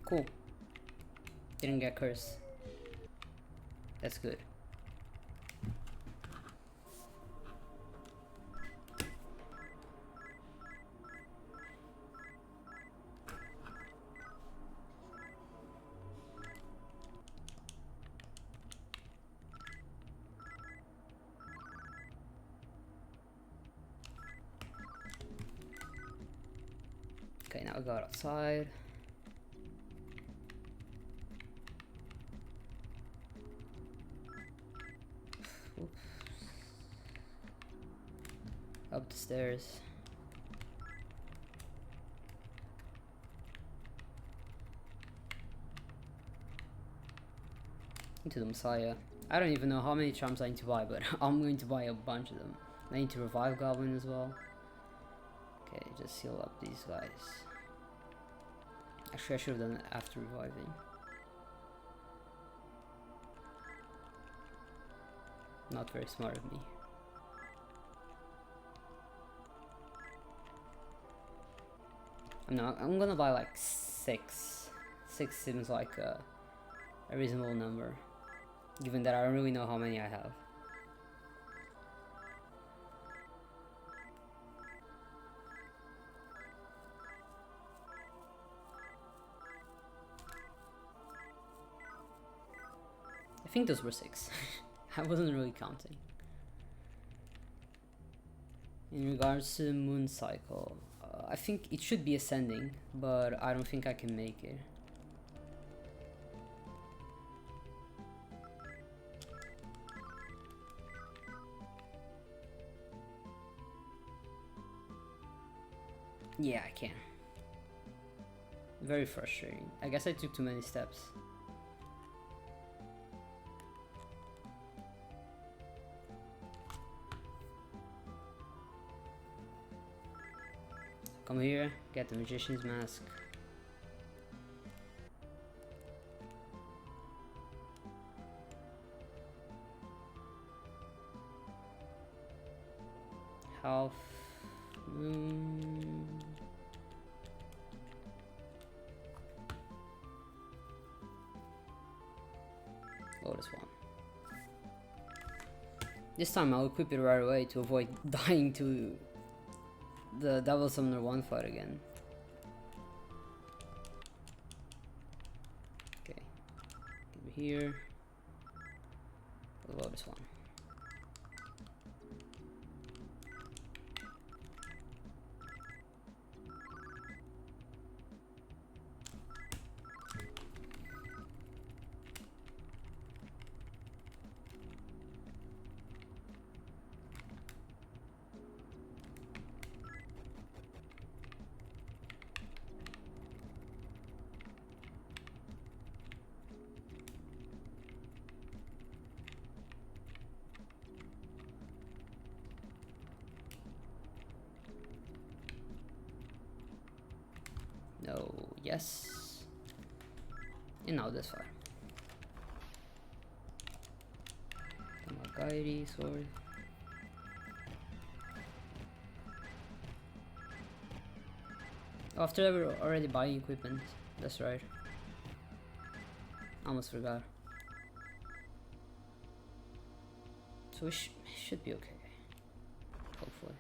Cool. Didn't get cursed. That's good. Okay, now we go outside. Oops. Up the stairs. into the Messiah. I don't even know how many charms I need to buy, but I'm going to buy a bunch of them. I need to revive Goblin as well. Okay, just heal up these guys. Actually, I should have done it after reviving. Not very smart of me. No, I'm gonna buy like 6. 6 seems like a reasonable number, given that I don't really know how many I have. I think those were 6. I wasn't really counting. In regards to the moon cycle, I think it should be ascending, but I don't think I can make it. Yeah, I can. Very frustrating. I guess I took too many steps. Come here, get the magician's mask. Half moon. Lotus one. This time I'll equip it right away to avoid dying to the Devil Summoner 1 fight again. Okay, over here. The Lotus one. No, yes. And now this far. Tamagotchi sword. After we're already buying equipment. That's right. Almost forgot. So we should be okay. Hopefully.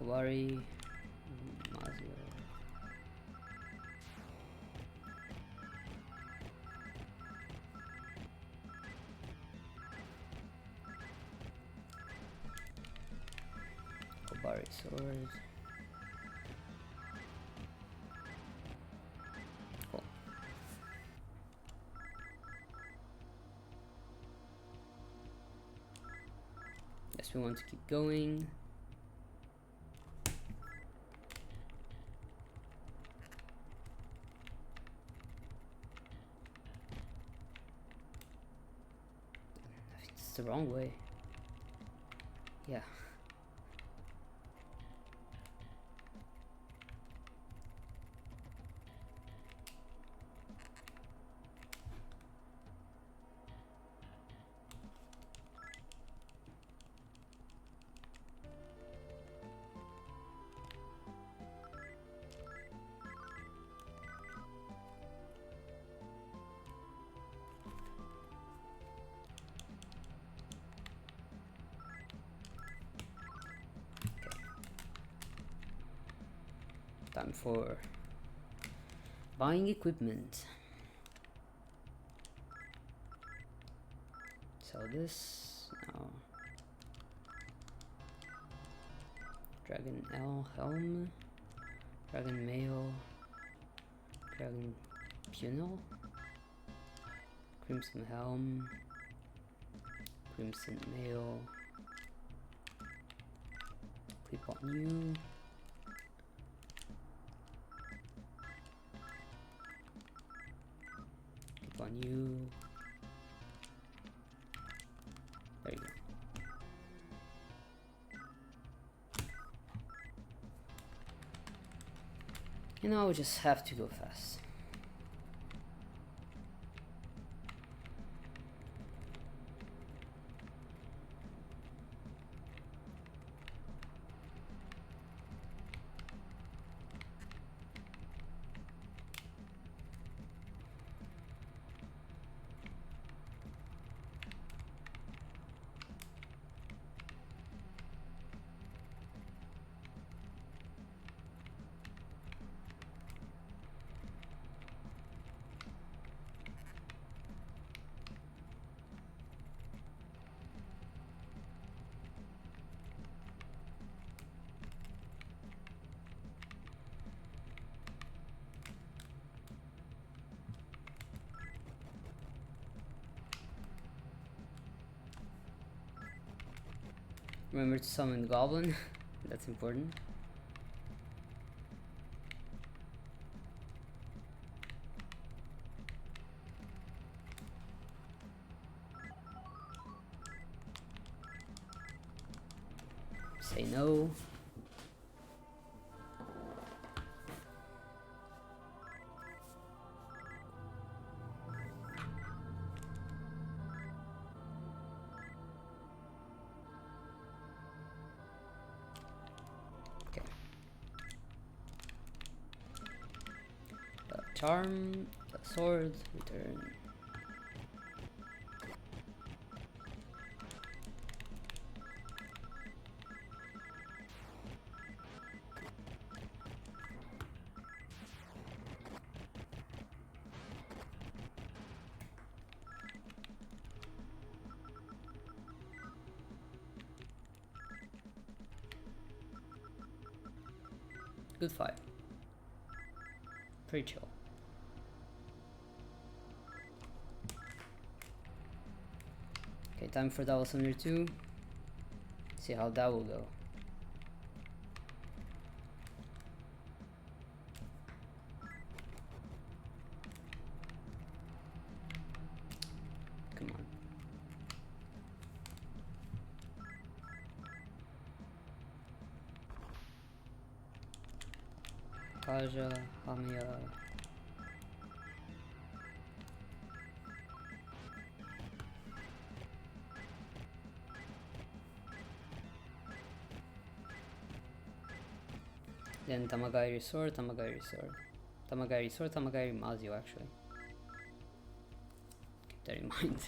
Kawari, Mazio. Kawari sword. Cool. Yes, we want to keep going. It's the wrong way. Yeah. Time for buying equipment. Sell this now. Dragon L helm. Dragon Mail, Dragon Punal, Crimson Helm, Crimson Mail, clip on you, clip on you, there you go. You know, we just have to go fast. Remember to summon the goblin. That's important. Say no. Charm, sword, return. Good fight. Pretty chill. Okay, time for Double Thunder 2. See how that will go. Come on. Kaja, Hamiya. Then Tamagari sword, Tamagari sword. Tamagari sword, Tamagari Mazio actually. Keep that in mind.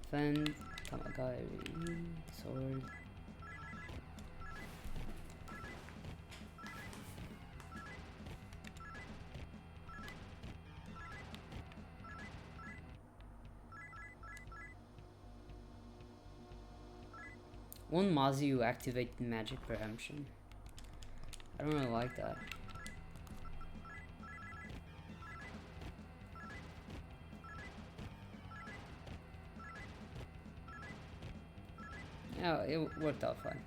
Defend, Tamagari sword. One Mazio activate magic preemption. I don't really like that. Yeah, it worked out fine.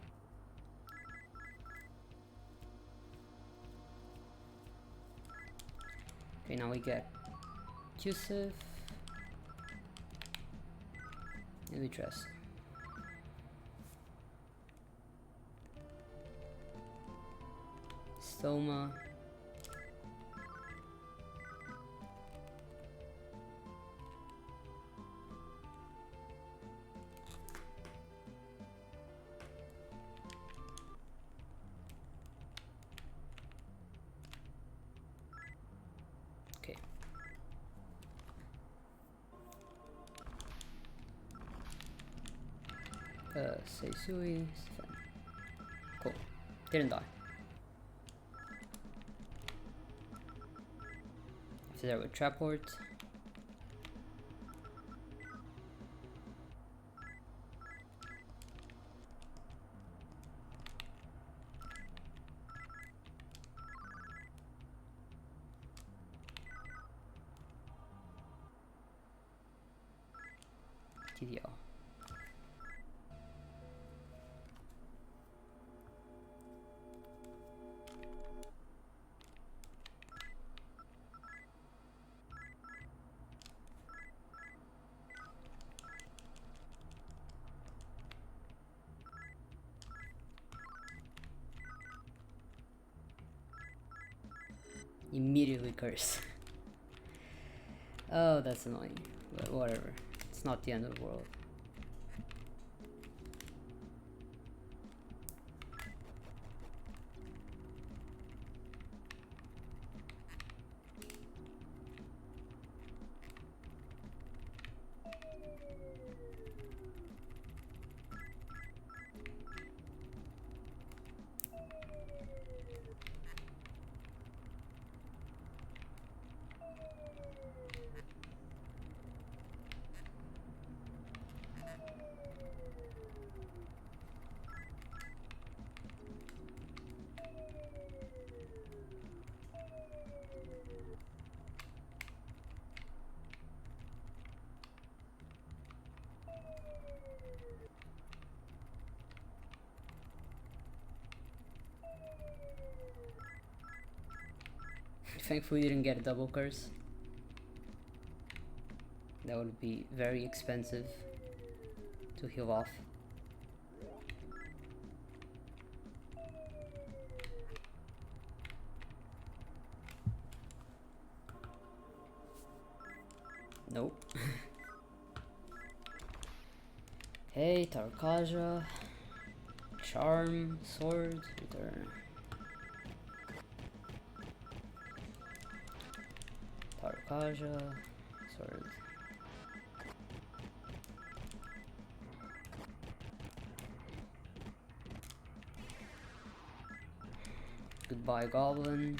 Okay, now we get Yusuf. And we trust. Stoma. Okay. Seisui. Cool. Didn't die. After that with Traport. TDL. Immediately curse. Oh, that's annoying. But whatever. It's not the end of the world. Thankfully didn't get a double curse. That would be very expensive to heal off. Nope. Hey, Tarkaja. Charm, sword, return. Tarkaja, sword. Goodbye, goblin.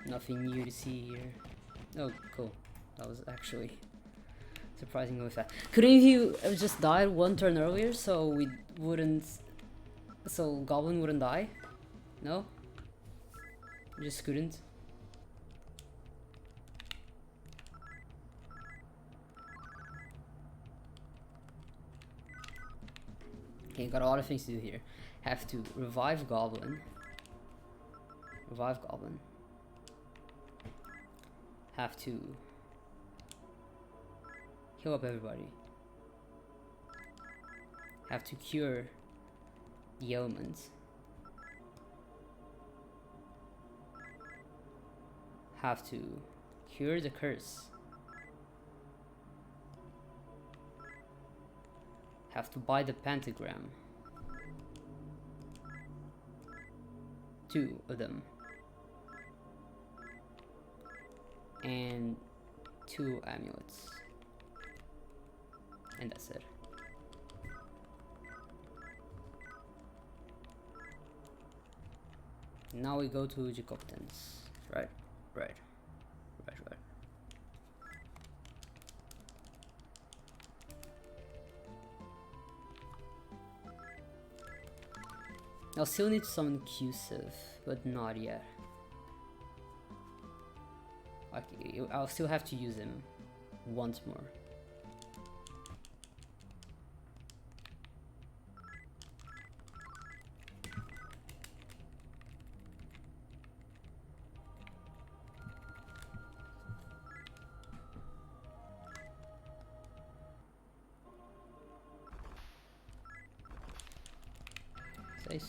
Nothing new to see here. Oh, cool. That was actually surprisingly fast. Could any of you have just died one turn earlier so we wouldn't... so goblin wouldn't die? No? Just couldn't? Okay, got a lot of things to do here. Have to revive goblin. Revive goblin. Have to heal up everybody. Have to cure the elements. Have to cure the curse. Have to buy the pentagram. 2 of them. And 2 amulets. And that's it. Now we go to Jacobtans. Right. I'll still need to summon Cusive, but not yet. Okay, I'll still have to use him once more.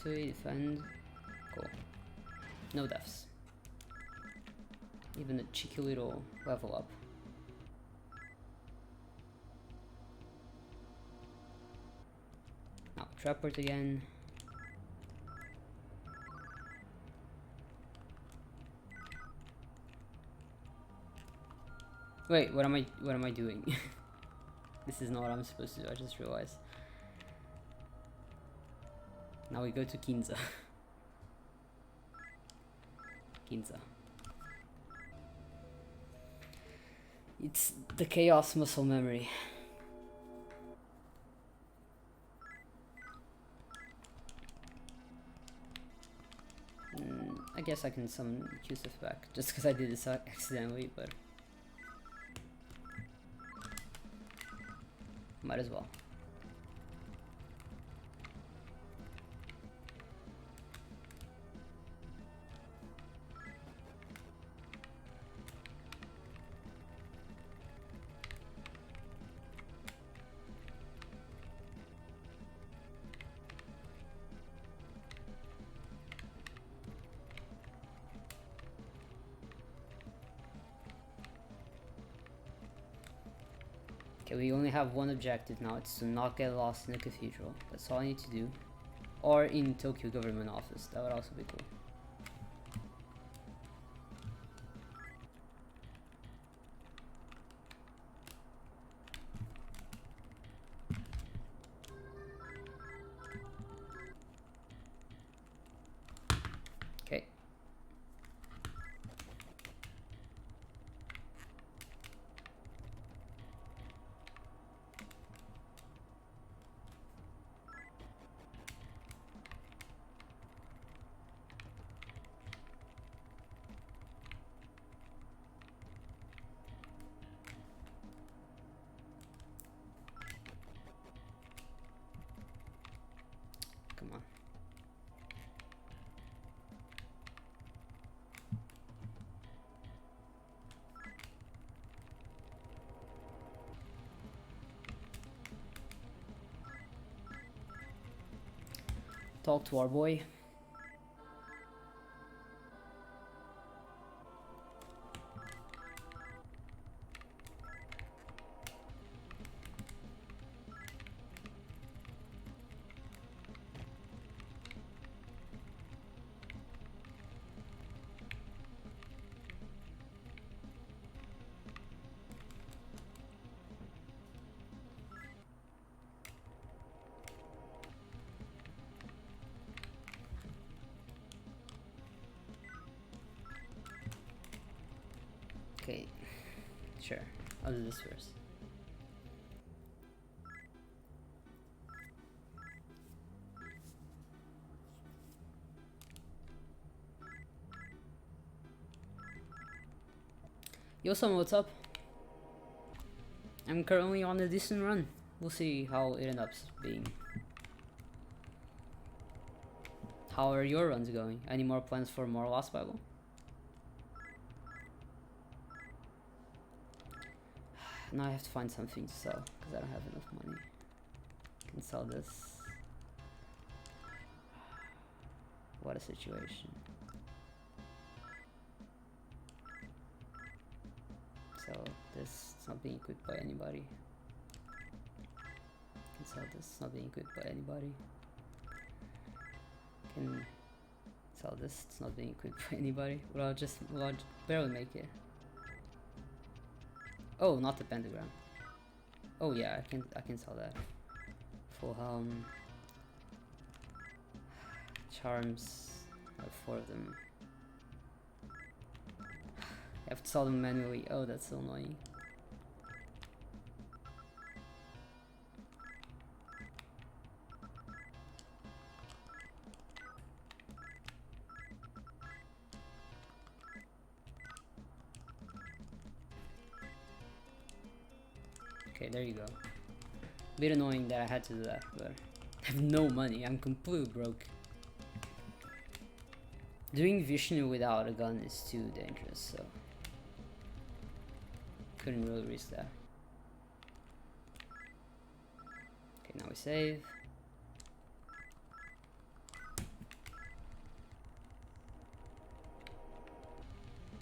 Say defend. Cool. No deaths. Even a cheeky little level up. Now Traport again. Wait, what am I doing? This is not what I'm supposed to do, I just realized. Now we go to Ginza. Ginza. It's the chaos muscle memory. I guess I can summon Yusuf back, just because I did this accidentally, but... Might as well. Okay, we only have one objective now. It's to not get lost in the cathedral. That's all I need to do. Or in Tokyo government office. That would also be cool. Okay. Come on. Talk to our boy. Okay, sure. I'll do this first. Yo, Sam, what's up? I'm currently on a decent run. We'll see how it ends up being. How are your runs going? Any more plans for more Lost Bible? Now I have to find something to sell because I don't have enough money. I can sell this. What a situation. Sell this, it's not being equipped by anybody. Can sell this, it's not being equipped by anybody. Can sell this, it's not being equipped by anybody. Well, I'll just barely make it. Oh, not the pentagram. Oh yeah, I can sell that. Full helm. Charms. I have 4 of them. I have to sell them manually. Oh, that's so annoying. Okay, there you go. Bit annoying that I had to do that, but I have no money. I'm completely broke. Doing Vishnu without a gun is too dangerous, so couldn't really risk that. Okay, now we save.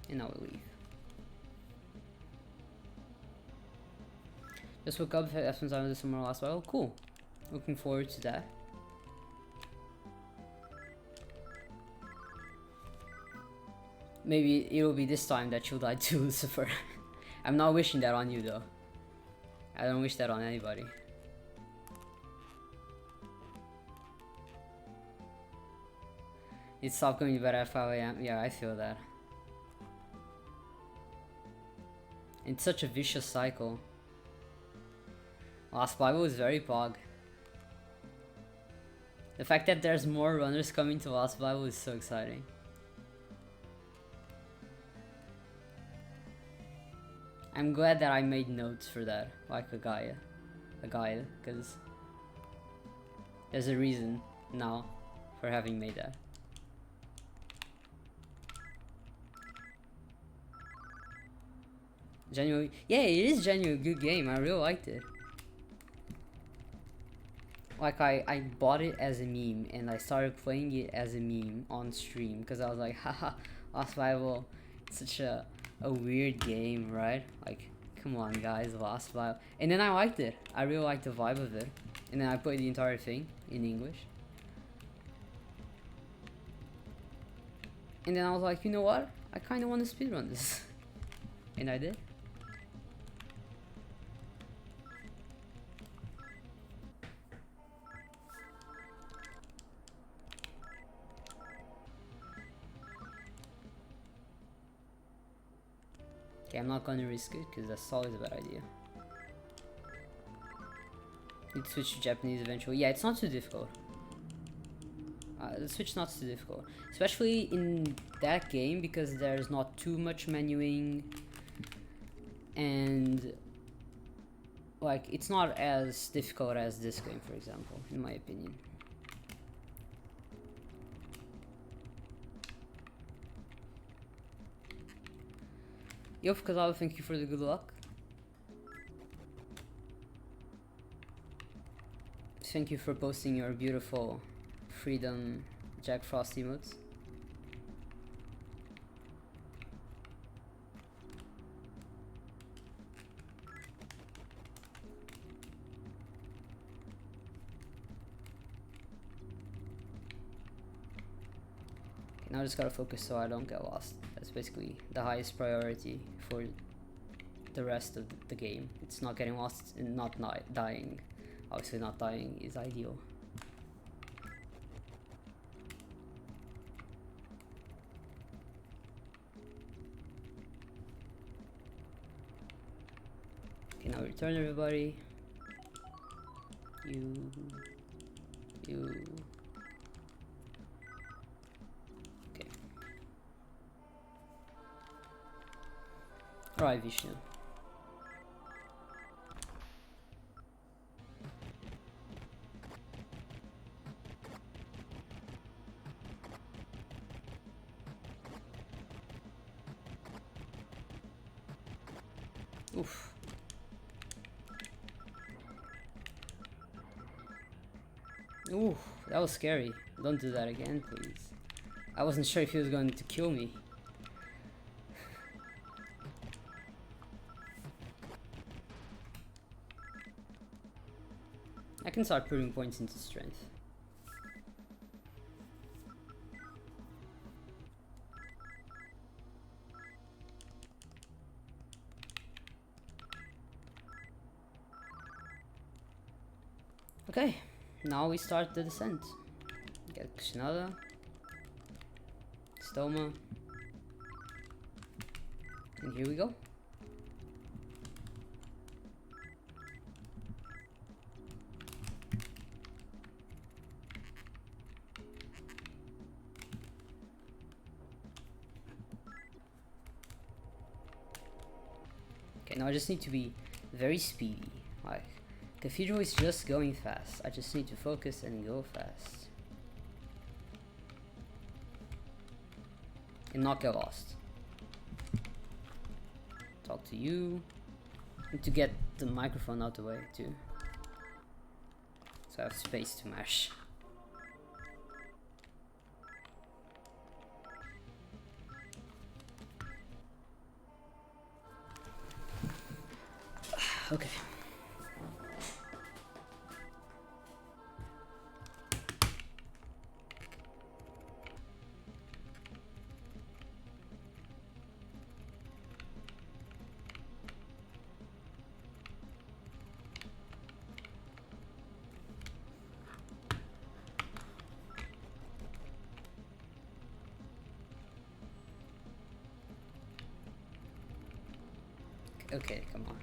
And now we leave. Just woke up, have some time to do some more Lost Bible. Cool. Looking forward to that. Maybe it'll be this time that you'll die to Lucifer. I'm not wishing that on you though. I don't wish that on anybody. It stopped going to bed at 5 AM. Yeah, I feel that. It's such a vicious cycle. Lost Bible is very pog. The fact that there's more runners coming to Lost Bible is so exciting. I'm glad that I made notes for that, like a guy. a guide, because there's a reason now for having made that. Genuinely, yeah, it is genuinely a good game. I really liked it. Like I bought it as a meme and I started playing it as a meme on stream because I was like, haha, Lost Bible, it's such a weird game, right? Like, come on guys, Lost Bible. And then I liked it. I really liked the vibe of it. And then I played the entire thing in English. And then I was like, you know what? I kind of want to speedrun this. And I did. Okay, I'm not gonna risk it because that's always a bad idea. Need to switch to Japanese eventually. Yeah, it's not too difficult. The switch not too difficult, especially in that game because there's not too much menuing, and like it's not as difficult as this game, for example, in my opinion. Yo, Kazal, thank you for the good luck. Thank you for posting your beautiful Freedom Jack Frost emotes. Okay, now I just gotta focus so I don't get lost. That's basically the highest priority for the rest of the game. It's not getting lost and not dying. Obviously not dying is ideal. Okay, now return everybody. You. Okay. Alright, Vishnu. Oof. Ooh, that was scary. Don't do that again, please. I wasn't sure if he was going to kill me. I can start putting points into strength. Okay, now we start the descent. Get Kushinada, Stoma, and here we go. Okay, now I just need to be very speedy. Like, Cathedral is just going fast. I just need to focus and go fast. And not get lost. Talk to you. Need to get the microphone out the way too. So I have space to mash. Okay. Okay, come on.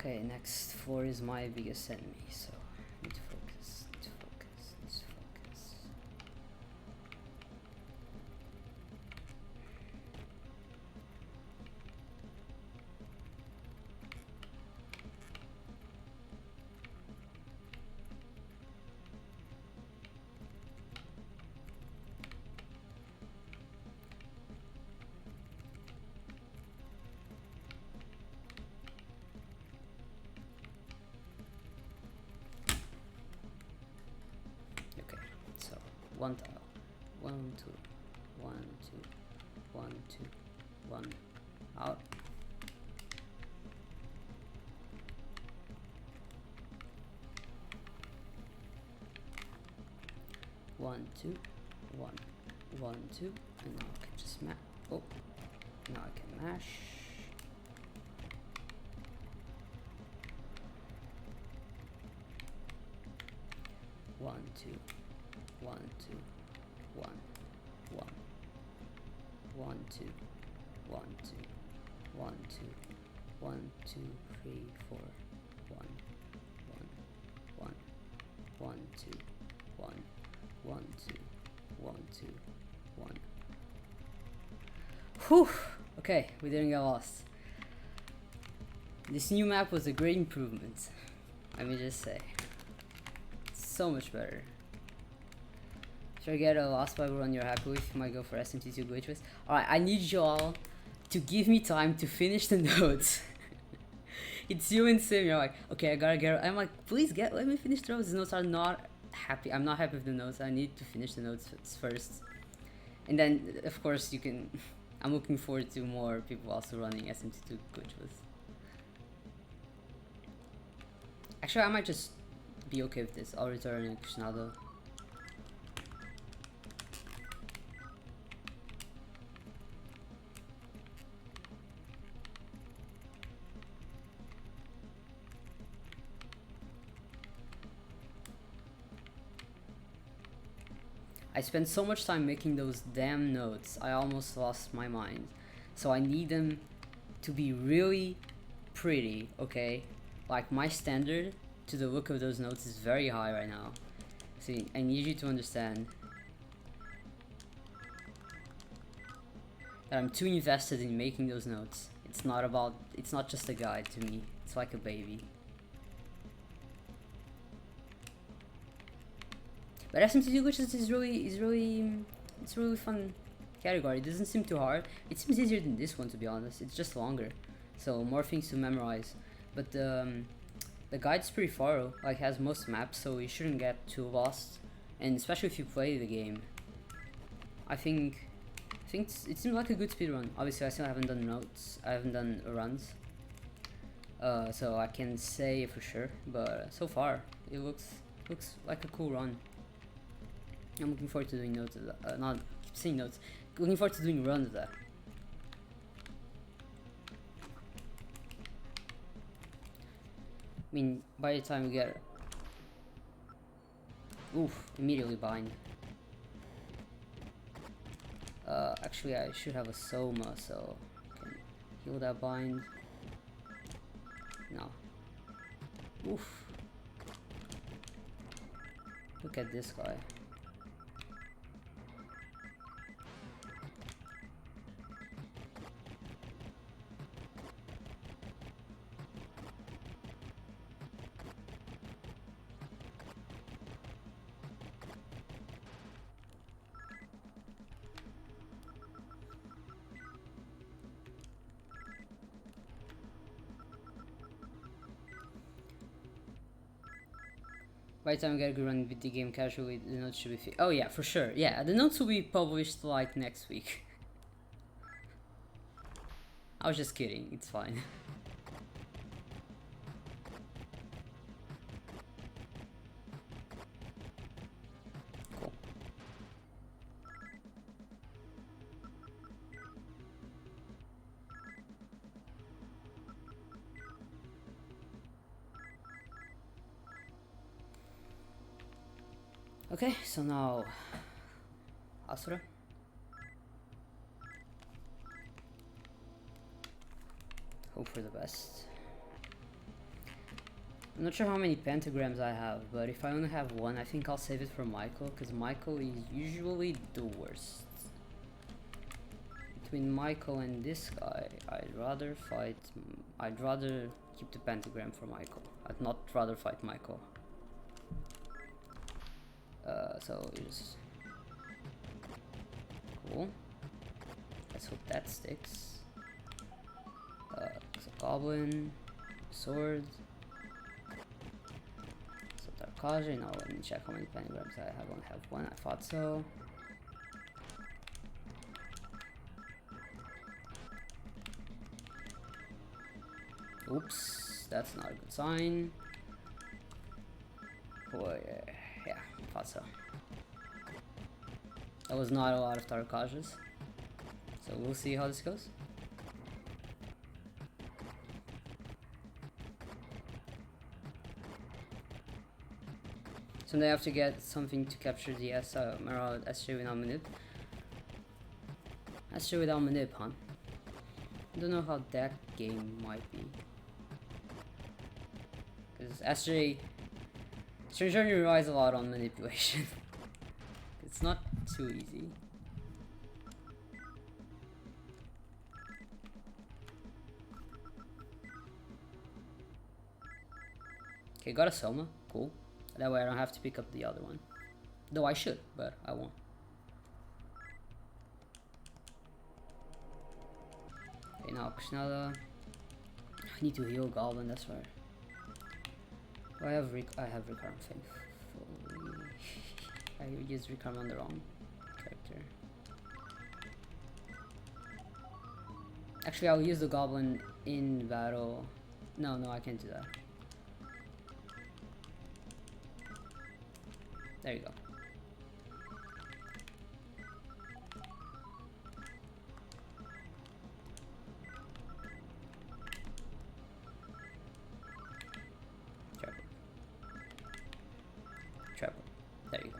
Okay, next floor is my biggest enemy, so need to focus, need to focus, need to focus. Okay, so one tile, 1, 2, 1, 2, 1, 2, 1, out. One, two, one, 1, 2, and now I can just mash. Oh, now I can mash. One, two, 1, 2, 1, 1, 1, 2, 1, 2, 1, 2, 1, 2, 3, 4, 1, 1, 1, 1, 2, 1, 1, 2, 1, 2, 1. Whew! Okay, we didn't get lost. This new map was a great improvement. Let me just say. So much better. Should I get a lost by run you're happy with? You might go for SMT2 glitches. Alright, I need you all to give me time to finish the notes. It's you and Sim, you're like, okay, I gotta get. I'm like, please let me finish the notes. The notes are not happy. I'm not happy with the notes. I need to finish the notes first. And then, of course, you can. I'm looking forward to more people also running SMT2 glitches. Actually, I might just be okay with this. I'll return Krishnado. I spent so much time making those damn notes, I almost lost my mind. So I need them to be really pretty, okay? Like, my standard to the look of those notes is very high right now. See, I need you to understand that I'm too invested in making those notes. It's not just a guide to me. It's like a baby. But SMT2 glitches is really fun category. It doesn't seem too hard. It seems easier than this one, to be honest. It's just longer, so more things to memorize. But the guide's pretty thorough. Like, has most maps, so you shouldn't get too lost. And especially if you play the game, I think it seems like a good speedrun. Obviously, I still haven't done notes. I haven't done runs. So I can't say for sure. But so far, it looks like a cool run. I'm looking forward to doing notes of that. Not keep saying notes. Looking forward to doing runs of that. I mean, by the time we get... Oof, immediately bind. Actually, I should have a Soma, so I can heal that bind. No. Oof. Look at this guy. By the time we get a good run with the game casually, the notes should be oh yeah, for sure. Yeah, the notes will be published like next week. I was just kidding, it's fine. Cool. Okay, so now Asura. Hope for the best. I'm not sure how many pentagrams I have, but if I only have one, I think I'll save it for Michael, because Michael is usually the worst. Between Michael and this guy, I'd rather keep the pentagram for Michael. I'd not rather fight Michael. So here's cool. Let's hope that sticks. So goblin, sword. So Tarkaja. Now let me check how many pentagrams I have. I only have one. I thought so. Oops, that's not a good sign. Boy, yeah, thought so. That was not a lot of Tarkajas. So we'll see how this goes. So they have to get something to capture the Emerald SJ without manip. SJ without manip, huh? I don't know how that game might be. Because SJ Strange Journey relies a lot on manipulation. It's not too easy. Okay, got a Soma. Cool. That way I don't have to pick up the other one. Though I should, but I won't. Okay, now Krishnada. I need to heal Goblin, that's right. I have Rekarm, thankfully. I used Rekarm on the wrong character. Actually, I'll use the Goblin in battle. No, I can't do that. There you go. Treble. There you go.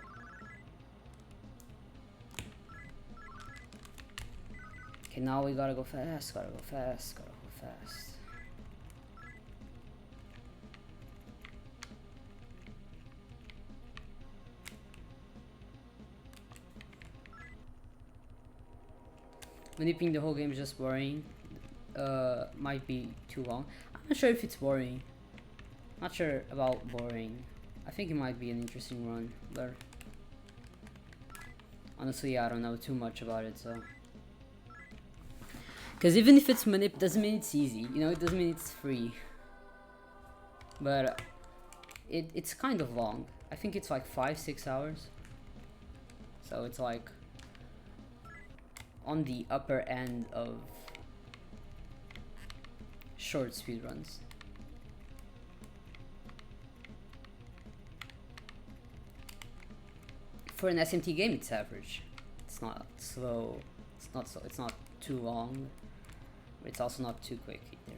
Okay, now we gotta go fast, gotta go fast. Manipulating the whole game is just boring. Might be too long. I'm not sure if it's boring. Not sure about boring. I think it might be an interesting run, but honestly, I don't know too much about it, so. Because even if it's manip, doesn't mean it's easy. You know, it doesn't mean it's free. But it's kind of long. I think it's like 5-6 hours. So it's like on the upper end of short speedruns. For an SMT game, it's average. It's not slow. It's not too long, but it's also not too quick either.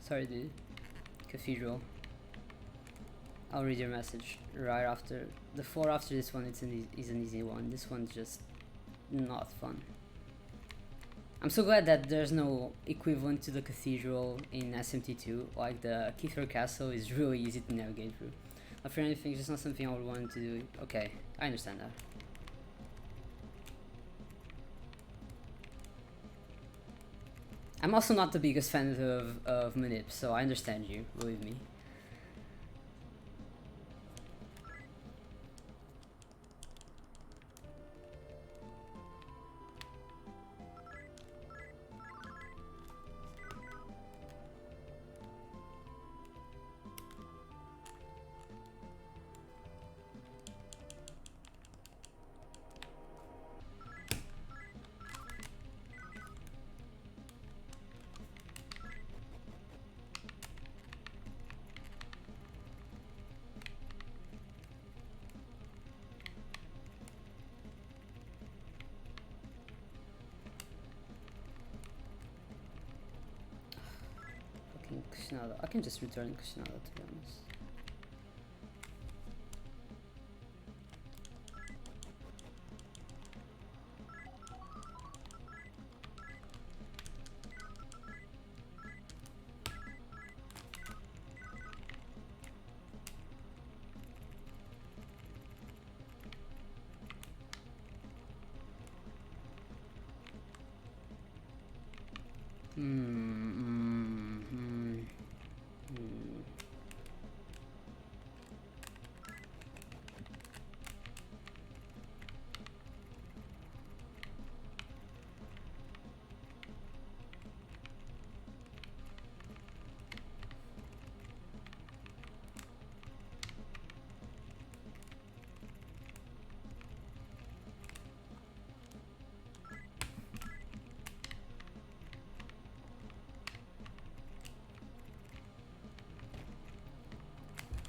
Sorry, dude. Cathedral. I'll read your message right after. The floor after this one is an easy one. This one's just not fun. I'm so glad that there's no equivalent to the Cathedral in SMT2. Like, the Kithor Castle is really easy to navigate through. After anything, it's just not something I would want to do. Okay, I understand that. I'm also not the biggest fan of Manip, so I understand you, believe me. Kushinada. I can just return Kushinada, to be honest.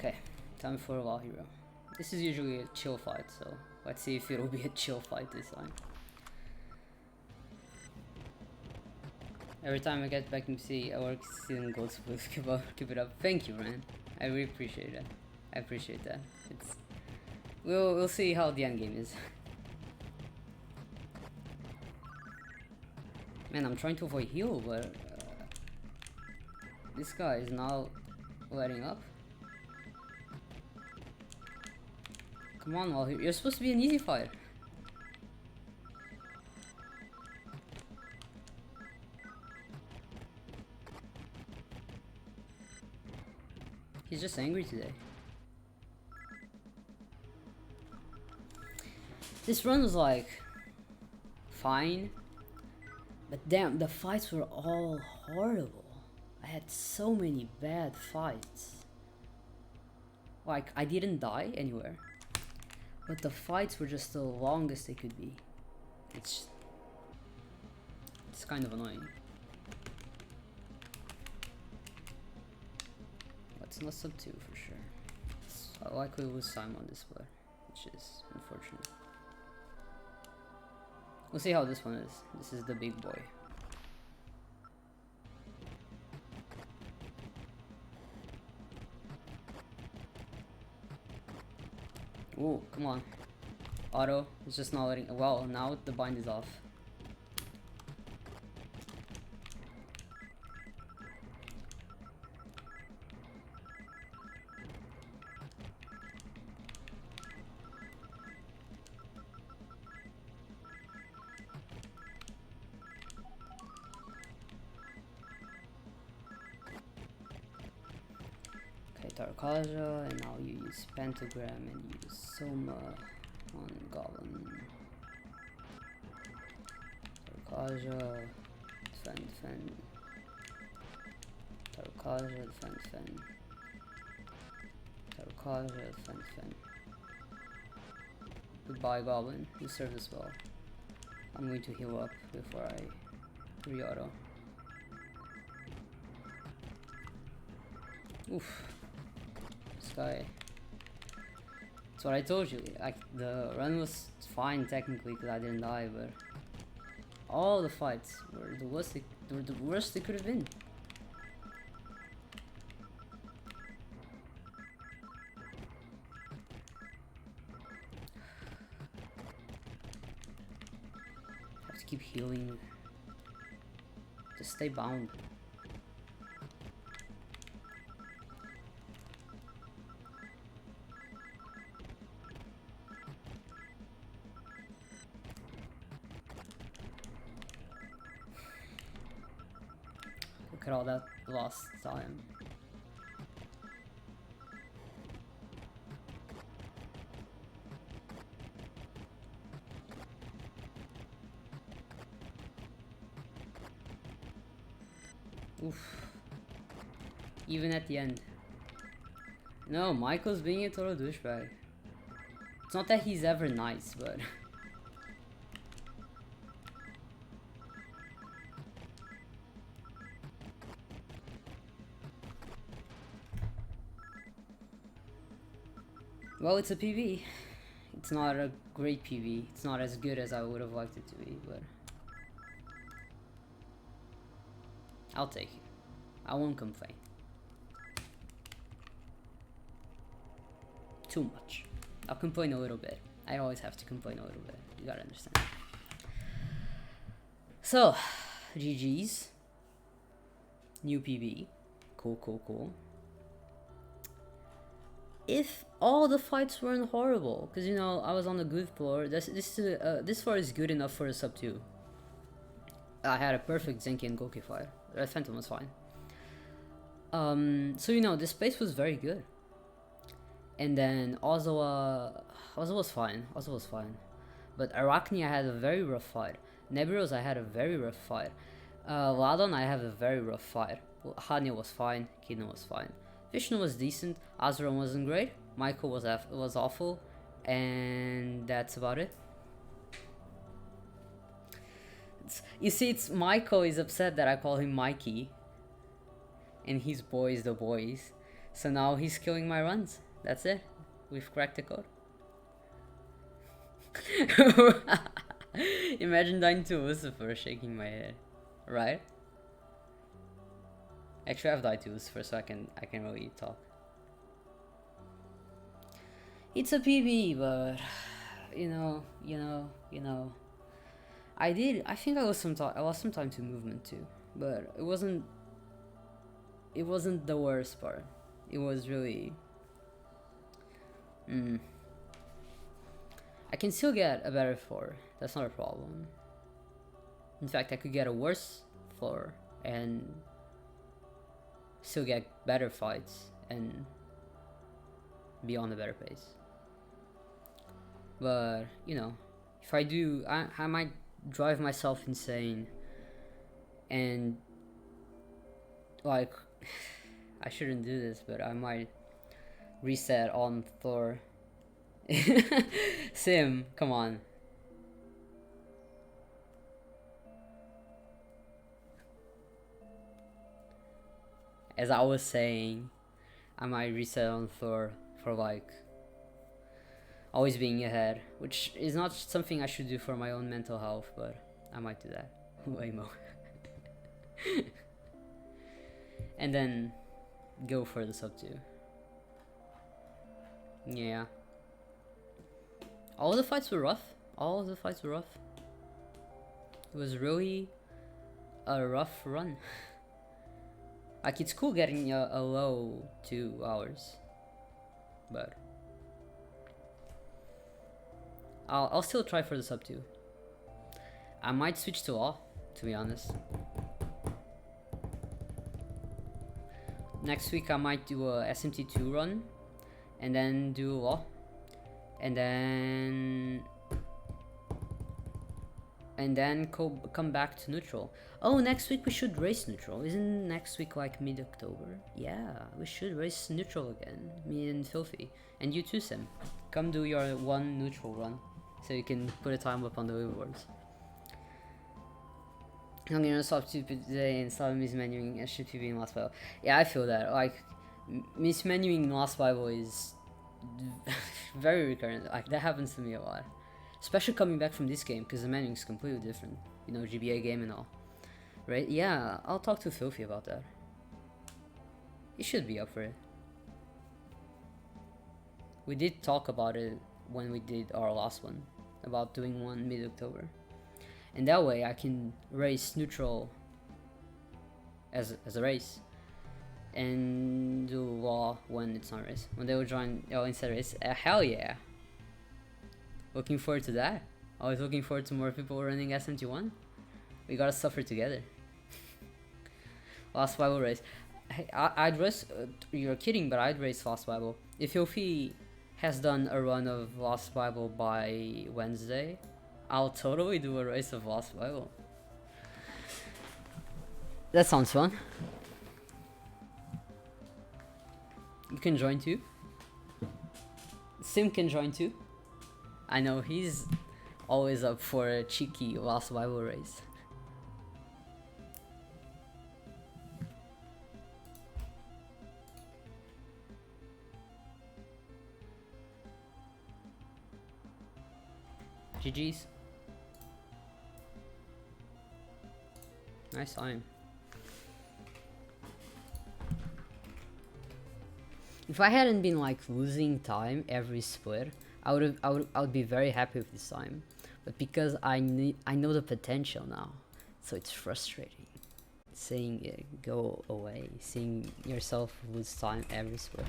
Okay, time for a Law Hero. This is usually a chill fight, so let's see if it'll be a chill fight this time. Every time I get back in PC, I work stealing gold spoons. Keep it up. Thank you, man. I really appreciate it. I appreciate that. It's we'll see how the end game is. Man, I'm trying to avoid heal, but this guy is now letting up. Come on, Wall Hero. You're supposed to be an easy fight. He's just angry today. This run was like fine, but damn, the fights were all horrible. I had so many bad fights. Like, I didn't die anywhere, but the fights were just the longest they could be. It's kind of annoying. It's not sub 2 for sure. I'll likely lose time on this player, which is unfortunate. We'll see how this one is. This is the big boy. Ooh, come on. Auto is just not letting. Well, now the bind is off. Tarkaja, and now you use Pentagram and use Soma on Goblin. Tarkaja, defend. Tarkaja, defend. Tarkaja, defend. Goodbye, Goblin. You served us well. I'm going to heal up before I re-auto. Oof. Guy. That's what I told you. Like, the run was fine technically because I didn't die, but all the fights were the worst. They were the worst they could have been. I have to keep healing. Just stay bound. at all that lost time. Oof. Even at the end. No, Michael's being a total douchebag. It's not that he's ever nice, but... Well, it's a PV. It's not a great PV. It's not as good as I would have liked it to be, but... I'll take it. I won't complain. Too much. I'll complain a little bit. I always have to complain a little bit. You gotta understand. So, GG's. New PV. Cool, cool, cool. If all the fights weren't horrible, because you know I was on the good floor. This floor is good enough for a sub 2. I had a perfect Zenki and Goki fight. Red Phantom was fine. So you know this place was very good. And then Ozawa was fine. Ozawa was fine. But Arachne I had a very rough fight. Nebulos I had a very rough fight. Ladon I have a very rough fight. Hanya was fine. Kino was fine. Vishnu was decent. Azra wasn't great. Michael was awful. And that's about it. You see, it's Michael is upset that I call him Mikey. And he's boys the boys. So now he's killing my runs. That's it. We've cracked the code. Imagine dying to Lucifer shaking my head. Right? Actually I've died to Lucifer so I can really talk. It's a PB, but you know. I think I lost some time to movement too, but it wasn't the worst part. It was really I can still get a better floor. That's not a problem. In fact, I could get a worse floor and still get better fights and be on a better pace. But you know, if I do, I might drive myself insane and like I shouldn't do this, but I might reset on Thor. Sim, come on. As I was saying, I might reset on Thor for like always being ahead, which is not something I should do for my own mental health, but I might do that. Way more. And then go for the sub 2. Yeah. All the fights were rough. All of the fights were rough. It was really a rough run. Like, it's cool getting a low 2 hours, but I'll still try for the sub 2. I might switch to Law, to be honest. Next week I might do a SMT2 run, and then do Law, and then come back to neutral. Oh, next week we should race neutral. Isn't next week like mid-October? Yeah, we should race neutral again. Me and Filthy. And you too, Sim. Come do your one neutral run, so you can put a time up on the leaderboards. I'm gonna stop today and stop mismenuing SHPB in Last Bible. Yeah, I feel that. Like, mismenuing in Last Bible is very recurrent. Like, that happens to me a lot. Especially coming back from this game, because the menuing is completely different. You know, GBA game and all. Right? Yeah, I'll talk to Filthy about that. He should be up for it. We did talk about it when we did our last one. About doing one mid-October. And that way I can race neutral as a race. And do Law when it's not a race. When they will join instead of race. Hell yeah. Looking forward to that. Always looking forward to more people running SMT1. We gotta suffer together. Last Bible race. Hey, I'd race. You're kidding, but I'd race Lost Bible. If Yofi has done a run of Lost Bible by Wednesday, I'll totally do a race of Lost Bible. That sounds fun. You can join too. Sim can join too. I know he's always up for a cheeky Lost Bible race. GG's. Nice time. If I hadn't been like losing time every split, I would be very happy with this time. But because I know the potential now, so it's frustrating. Seeing it go away, seeing yourself lose time every split.